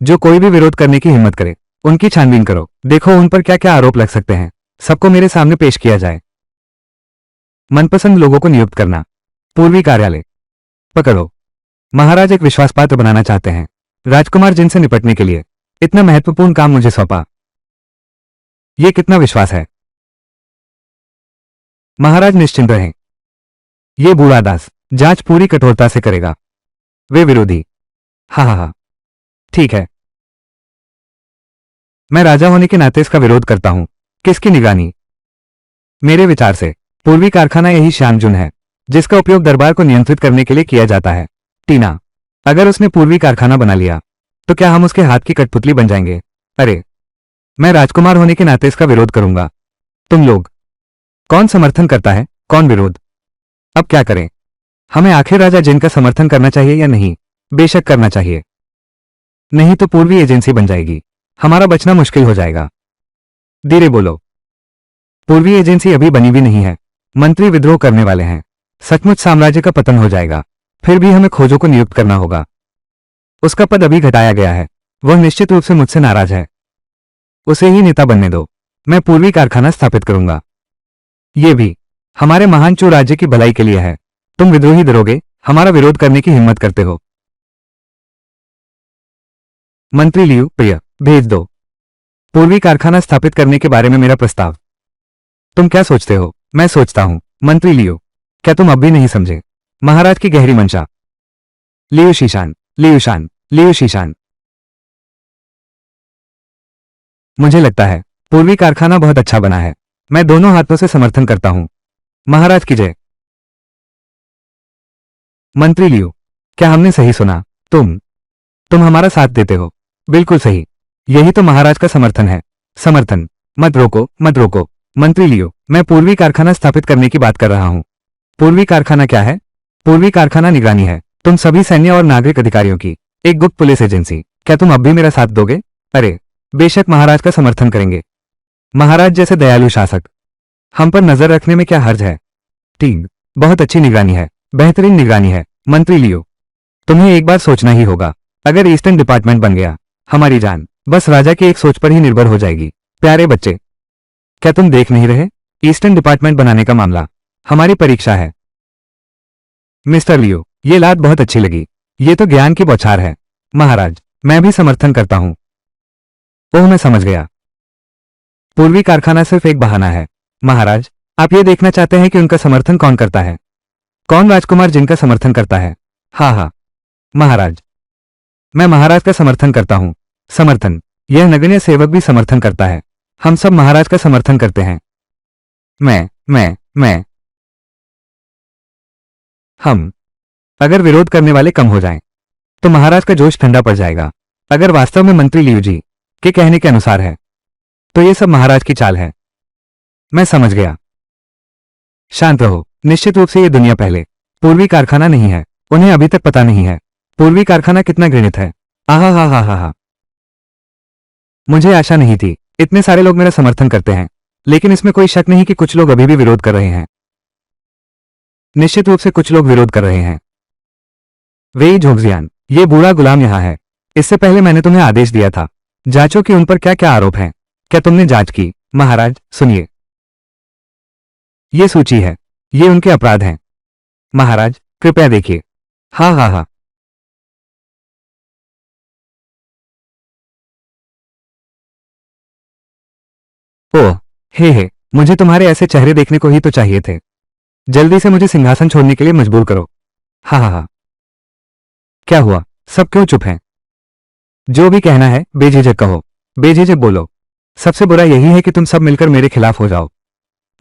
जो कोई भी विरोध करने की हिम्मत करे, उनकी छानबीन करो। देखो उन पर क्या क्या आरोप लग सकते हैं। सबको मेरे सामने पेश किया जाए। मनपसंद लोगों को नियुक्त करना। पूर्वी कार्यालय। पकड़ो। महाराज एक विश्वास पात्र बनाना चाहते हैं राजकुमार जिनसे निपटने के लिए। इतना महत्वपूर्ण काम मुझे सौंपा। ये कितना विश्वास है। महाराज निश्चिंत रहें। ये बूढ़ा दास जांच पूरी कठोरता से करेगा। वे विरोधी। हा हा हा। ठीक है। मैं राजा होने के नाते इसका विरोध करता हूं। किसकी निगरानी? मेरे विचार से पूर्वी कारखाना यही श्यामजुन है, जिसका उपयोग दरबार को नियंत्रित करने के लिए किया जाता है। टीना, अगर उसने पूर्वी कारखाना बना लिया तो क्या हम उसके हाथ की कठपुतली बन जाएंगे? अरे, मैं राजकुमार होने के नाते इसका विरोध करूंगा। तुम लोग, कौन समर्थन करता है, कौन विरोध? अब क्या करें? हमें आखिर राजा जिन का समर्थन करना चाहिए या नहीं? बेशक करना चाहिए। नहीं तो पूर्वी एजेंसी बन जाएगी। हमारा बचना मुश्किल हो जाएगा। धीरे बोलो। पूर्वी एजेंसी अभी बनी भी नहीं है। मंत्री विद्रोह करने वाले हैं। सचमुच साम्राज्य का पतन हो जाएगा। फिर भी हमें खोजों को नियुक्त करना होगा। उसका पद अभी घटाया गया है। वह निश्चित रूप से मुझसे नाराज है। उसे ही नेता बनने दो। मैं पूर्वी कारखाना स्थापित करूंगा। ये भी हमारे महान चू राज्य की भलाई के लिए है। तुम विद्रोही दरोगे हमारा विरोध करने की हिम्मत करते हो। मंत्री लियू, प्रिय, भेज दो पूर्वी कारखाना स्थापित करने के बारे में मेरा प्रस्ताव। तुम क्या सोचते हो? मैं सोचता हूं। मंत्री लियो, क्या तुम अब भी नहीं समझे महाराज की गहरी मंशा? लियो शीशान, लियूशान, लियो शीशान। मुझे लगता है पूर्वी कारखाना बहुत अच्छा बना है। मैं दोनों हाथों से समर्थन करता हूं। महाराज की जय। मंत्री लियो, क्या हमने सही सुना? तुम हमारा साथ देते हो। बिल्कुल सही। यही तो महाराज का समर्थन है। समर्थन? मत रोको, मत रोको। मंत्री लियो, मैं पूर्वी कारखाना स्थापित करने की बात कर रहा हूं। पूर्वी कारखाना क्या है? पूर्वी कारखाना निगरानी है। तुम सभी सैन्य और नागरिक अधिकारियों की एक गुप्त पुलिस एजेंसी। क्या तुम अब भी मेरा साथ दोगे? अरे, बेशक महाराज का समर्थन करेंगे। महाराज जैसे दयालु शासक हम पर नजर रखने में क्या हर्ज है। ठीक, बहुत अच्छी निगरानी है, बेहतरीन निगरानी है। मंत्री लियो, तुम्हें एक बार सोचना ही होगा। अगर ईस्टर्न डिपार्टमेंट बन गया, हमारी जान बस राजा की एक सोच पर ही निर्भर हो जाएगी। प्यारे बच्चे, क्या तुम देख नहीं रहे? ईस्टर्न डिपार्टमेंट बनाने का मामला हमारी परीक्षा है। मिस्टर लियो, ये लात बहुत अच्छी लगी। ये तो ज्ञान की बौछार है। महाराज, मैं भी समर्थन करता हूं। ओह, मैं समझ गया। पूर्वी कारखाना सिर्फ एक बहाना है। महाराज, आप ये देखना चाहते हैं कि उनका समर्थन कौन करता है? कौन राजकुमार जिनका समर्थन करता है? हाँ हाँ, महाराज, मैं महाराज का समर्थन करता हूं। समर्थन, यह नगण्य सेवक भी समर्थन करता है। हम सब महाराज का समर्थन करते हैं। मैं हम अगर विरोध करने वाले कम हो जाएं, तो महाराज का जोश ठंडा पड़ जाएगा। अगर वास्तव में मंत्री लियू जी के कहने के अनुसार है, तो ये सब महाराज की चाल है। मैं समझ गया। शांत रहो। निश्चित रूप से ये दुनिया पहले पूर्वी कारखाना नहीं है। उन्हें अभी तक पता नहीं है पूर्वी कारखाना कितना घृणित है। आहा हा हा हा हा। मुझे आशा नहीं थी। इतने सारे लोग मेरा समर्थन करते हैं, लेकिन इसमें कोई शक नहीं कि कुछ लोग अभी भी विरोध कर रहे हैं। निश्चित रूप से कुछ लोग विरोध कर रहे हैं। वेई झोंगजियान, ये बूढ़ा गुलाम यहां है। इससे पहले मैंने तुम्हें आदेश दिया था, जांचो कि उन पर क्या क्या आरोप हैं। क्या तुमने जांच की? महाराज सुनिए, ये सूची है। ये उनके अपराध हैं। महाराज कृपया देखिए। हाँ हाँ हाँ। ओह, हे, मुझे तुम्हारे ऐसे चेहरे देखने को ही तो चाहिए थे। जल्दी से मुझे सिंहासन छोड़ने के लिए मजबूर करो। हाँ हाँ हाँ। क्या हुआ? सब क्यों चुप हैं? जो भी कहना है बेझिझक कहो, बेझिझक बोलो। सबसे बुरा यही है कि तुम सब मिलकर मेरे खिलाफ हो जाओ।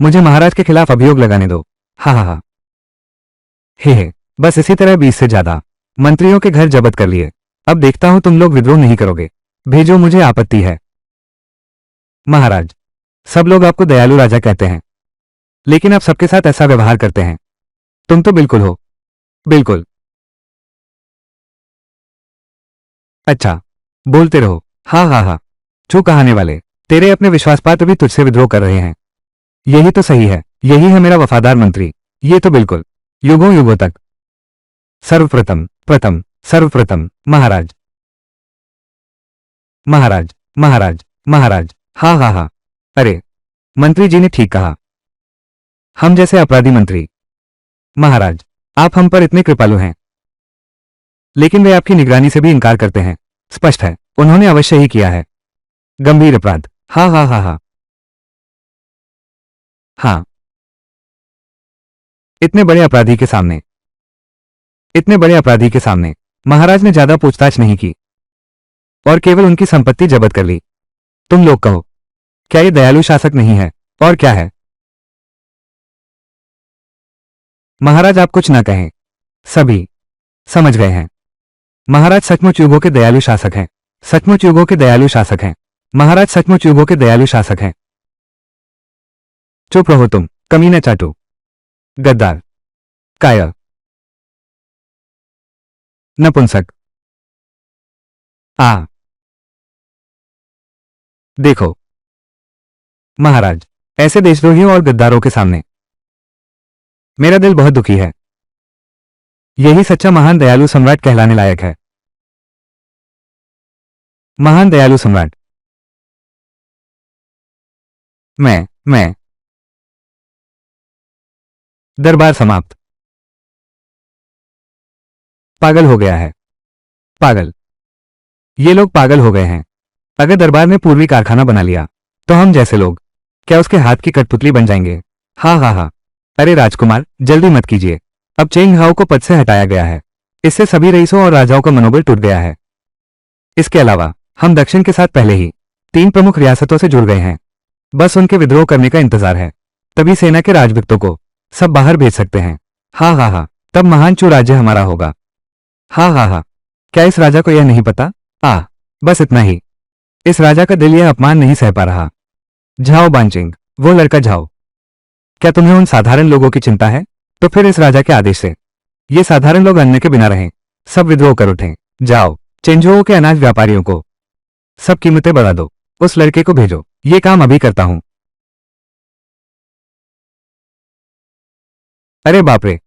मुझे महाराज के खिलाफ अभियोग लगाने दो। हाँ हाँ हाँ। हे, बस इसी तरह 20 से ज्यादा मंत्रियों के घर जब्त कर लिए। अब देखता हूं तुम लोग विद्रोह नहीं करोगे। भेजो, मुझे आपत्ति है। महाराज, सब लोग आपको दयालु राजा कहते हैं, लेकिन आप सबके साथ ऐसा व्यवहार करते हैं। तुम तो बिल्कुल हो। बिल्कुल। अच्छा, बोलते रहो। हाँ हाँ हाँ। चू कहाने वाले, तेरे अपने विश्वासपात्र भी तुझसे विद्रोह कर रहे हैं। यही तो सही है। यही है मेरा वफादार मंत्री। ये तो बिल्कुल युगों युगों तक। सर्वप्रथम प्रथम सर्वप्रथम महाराज, महाराज, महाराज, महाराज। हाँ हाँ हाँ। अरे, मंत्री जी ने ठीक कहा। हम जैसे अपराधी मंत्री। महाराज, आप हम पर इतने कृपालु हैं, लेकिन वे आपकी निगरानी से भी इनकार करते हैं। स्पष्ट है, उन्होंने अवश्य ही किया है। गंभीर अपराध। हाँ हाँ हाँ हाँ। हाँ, इतने बड़े अपराधी के सामने, इतने बड़े अपराधी के सामने महाराज ने ज्यादा पूछताछ नहीं की और केवल उनकी संपत्ति जब्त कर ली। तुम लोग कहो, क्या ये दयालु शासक नहीं है? और क्या है? महाराज आप कुछ ना कहें, सभी समझ गए हैं। महाराज सचमुच युगों के दयालु शासक हैं। सचमुच युगों के दयालु शासक हैं। महाराज सचमुच युगों के दयालु शासक हैं। चुप रहो तुम, कमीना चाटू, गद्दार, कायर, नपुंसक। आ देखो महाराज, ऐसे देशद्रोहियों और गद्दारों के सामने मेरा दिल बहुत दुखी है। यही सच्चा महान दयालु सम्राट कहलाने लायक है। महान दयालु सम्राट। मैं दरबार समाप्त। पागल हो गया है। पागल, ये लोग पागल हो गए हैं। अगर दरबार ने पूर्वी कारखाना बना लिया, तो हम जैसे लोग क्या उसके हाथ की कठपुतली बन जाएंगे? हाँ हाँ हाँ। अरे राजकुमार, जल्दी मत कीजिए। अब चेंग हाओ को पद से हटाया गया है। इससे सभी रईसों और राजाओं का मनोबल टूट गया है। इसके अलावा हम दक्षिण के साथ पहले ही 3 प्रमुख रियासतों से जुड़ गए हैं। बस उनके विद्रोह करने का इंतजार है, तभी सेना के राजभक्तों को सब बाहर भेज सकते हैं। हाँ हाँ हाँ, तब महान चू राज्य हमारा होगा। हाँ हाँ हाँ। क्या इस राजा को यह नहीं पता? बस इतना ही। इस राजा का दिल यह अपमान नहीं सह पा रहा। झाओ बांचिंग, वो लड़का झाओ, क्या तुम्हें उन साधारण लोगों की चिंता है? तो फिर इस राजा के आदेश से ये साधारण लोग अन्न के बिना रहें, सब विद्रोह कर उठें। जाओ, चेंजोओ के अनाज व्यापारियों को सब कीमतें बढ़ा दो। उस लड़के को भेजो, ये काम अभी करता हूं। अरे बाप रे,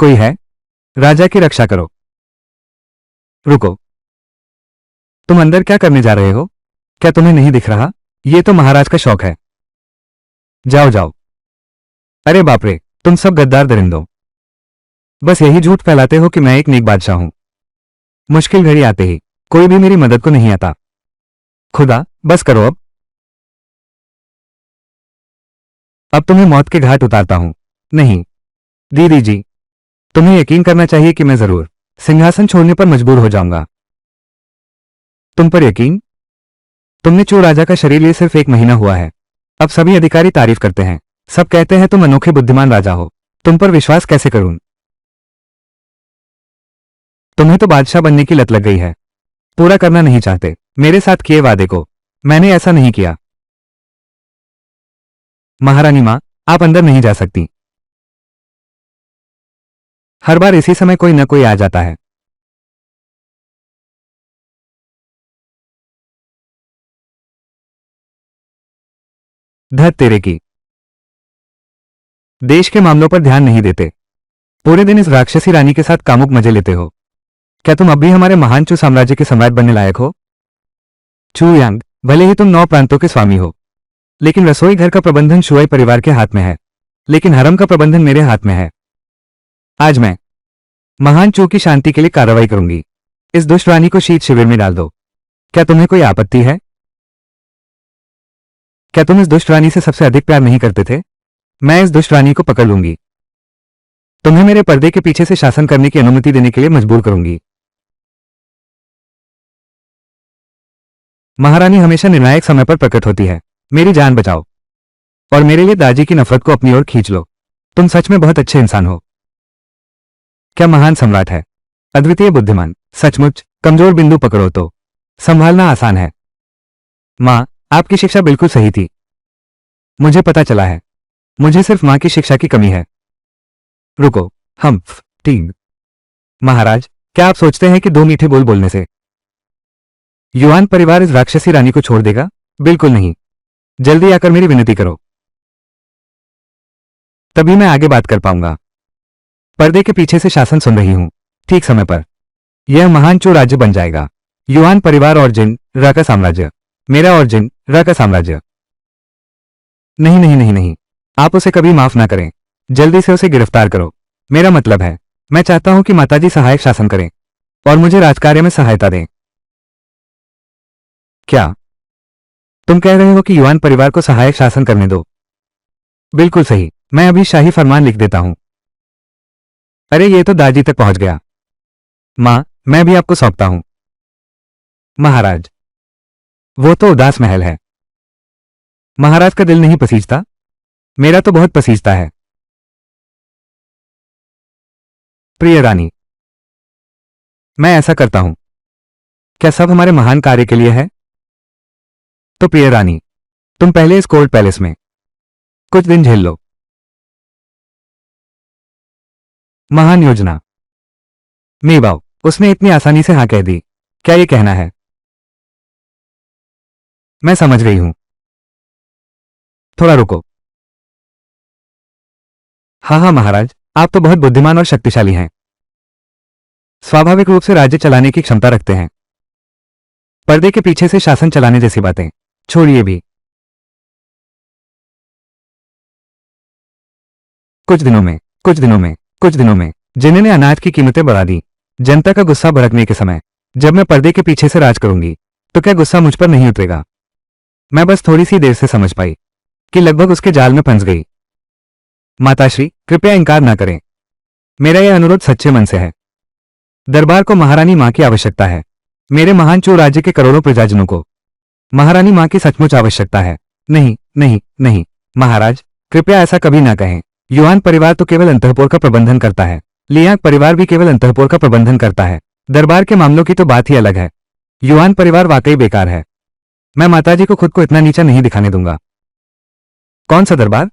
कोई है? राजा की रक्षा करो। रुको, तुम अंदर क्या करने जा रहे हो? क्या तुम्हें नहीं दिख रहा? ये तो महाराज का शौक है। जाओ जाओ। अरे बाप रे, तुम सब गद्दार दरिंदों, बस यही झूठ फैलाते हो कि मैं एक नेक बादशाह हूं। मुश्किल घड़ी आते ही कोई भी मेरी मदद को नहीं आता। खुदा, बस करो अब तुम्हें मौत के घाट उतारता हूं। नहीं, दीदी जी, तुम्हें यकीन करना चाहिए कि मैं जरूर सिंहासन छोड़ने पर मजबूर हो जाऊंगा। तुम पर यकीन? तुमने चू राजा का शरीर लिए सिर्फ 1 महीना हुआ है। अब सभी अधिकारी तारीफ करते हैं, सब कहते हैं तुम अनोखे बुद्धिमान राजा हो। तुम पर विश्वास कैसे करूं? तुम्हें तो बादशाह बनने की लत लग गई है, पूरा करना नहीं चाहते मेरे साथ किए वादे को। मैंने ऐसा नहीं किया। महारानी मां, आप अंदर नहीं जा सकती। हर बार इसी समय कोई न कोई आ जाता है। धत तेरे की, देश के मामलों पर ध्यान नहीं देते, पूरे दिन इस राक्षसी रानी के साथ कामुक मजे लेते हो। क्या तुम अब भी हमारे महान चू साम्राज्य के सम्राट बनने लायक हो? चू यांग, भले ही तुम 9 प्रांतों के स्वामी हो, लेकिन रसोई घर का प्रबंधन शुआई परिवार के हाथ में है, लेकिन हरम का प्रबंधन मेरे हाथ में है। आज मैं महान चू की शांति के लिए कार्रवाई करूंगी। इस दुष्ट रानी को शीत शिविर में डाल दो। क्या तुम्हें कोई आपत्ति है? क्या तुम इस दुष्ट रानी से सबसे अधिक प्यार नहीं करते थे? मैं इस दुष्ट रानी को पकड़ लूंगी, तुम्हें मेरे पर्दे के पीछे से शासन करने की अनुमति देने के लिए मजबूर करूंगी। महारानी हमेशा निर्णायक समय पर प्रकट होती है। मेरी जान बचाओ और मेरे लिए दाजी की नफरत को अपनी ओर खींच लो। तुम सच में बहुत अच्छे इंसान हो। क्या महान सम्राट है, अद्वितीय बुद्धिमान, सचमुच। कमजोर बिंदु पकड़ो तो संभालना आसान है। मां, आपकी शिक्षा बिल्कुल सही थी। मुझे पता चला है, मुझे सिर्फ मां की शिक्षा की कमी है। रुको, हम ठीक। महाराज, क्या आप सोचते हैं कि 2 मीठे बोल बोलने से युआन परिवार इस राक्षसी रानी को छोड़ देगा? बिल्कुल नहीं। जल्दी आकर मेरी विनती करो, तभी मैं आगे बात कर पाऊंगा। पर्दे के पीछे से शासन सुन रही हूं, ठीक समय पर यह महान चू राज्य बन जाएगा। युआन परिवार और जिन रा का साम्राज्य, मेरा और जिन रा का साम्राज्य। नहीं नहीं नहीं नहीं, आप उसे कभी माफ ना करें। जल्दी से उसे गिरफ्तार करो। मेरा मतलब है, मैं चाहता हूं कि माताजी सहायक शासन करें और मुझे राजकार्य में सहायता दें। क्या तुम कह रहे हो कि युआन परिवार को सहायक शासन करने दो? बिल्कुल सही, मैं अभी शाही फरमान लिख देता हूं। अरे ये तो दादी तक पहुंच गया। मां, मैं भी आपको सौंपता हूं। महाराज, वो तो उदास महल है। महाराज का दिल नहीं पसीजता? मेरा तो बहुत पसीजता है। प्रिय रानी, मैं ऐसा करता हूं। क्या सब हमारे महान कार्य के लिए है? तो प्रिय रानी, तुम पहले इस कोर्ट पैलेस में कुछ दिन झेल लो। महान योजना। मेवाओ, उसने इतनी आसानी से हां कह दी। क्या ये कहना है? मैं समझ गई हूं। थोड़ा रुको। हाँ हाँ महाराज, आप तो बहुत बुद्धिमान और शक्तिशाली हैं। स्वाभाविक रूप से राज्य चलाने की क्षमता रखते हैं। पर्दे के पीछे से शासन चलाने जैसी बातें छोड़िए भी। कुछ दिनों में जिन्हें ने अनाज की कीमतें बढ़ा दी, जनता का गुस्सा भड़कने के समय जब मैं पर्दे के पीछे से राज करूंगी, तो क्या गुस्सा मुझ पर नहीं उतरेगा? मैं बस थोड़ी सी देर से समझ पाई कि लगभग उसके जाल में फंस गई। माताश्री, कृपया इंकार ना करें। मेरा यह अनुरोध सच्चे मन से है। दरबार को महारानी मां की आवश्यकता है। मेरे महान चू राज्य के करोड़ों प्रजाजनों को महारानी मां की सचमुच आवश्यकता है। नहीं नहीं नहीं महाराज, कृपया ऐसा कभी ना कहें। युआन परिवार तो केवल अंतःपुर का प्रबंधन करता है, लियांग परिवार भी केवल अंतःपुर का प्रबंधन करता है। दरबार के मामलों की तो बात ही अलग है। युआन परिवार वाकई बेकार है। मैं माताजी को खुद को इतना नीचा नहीं दिखाने दूंगा। कौन सा दरबार?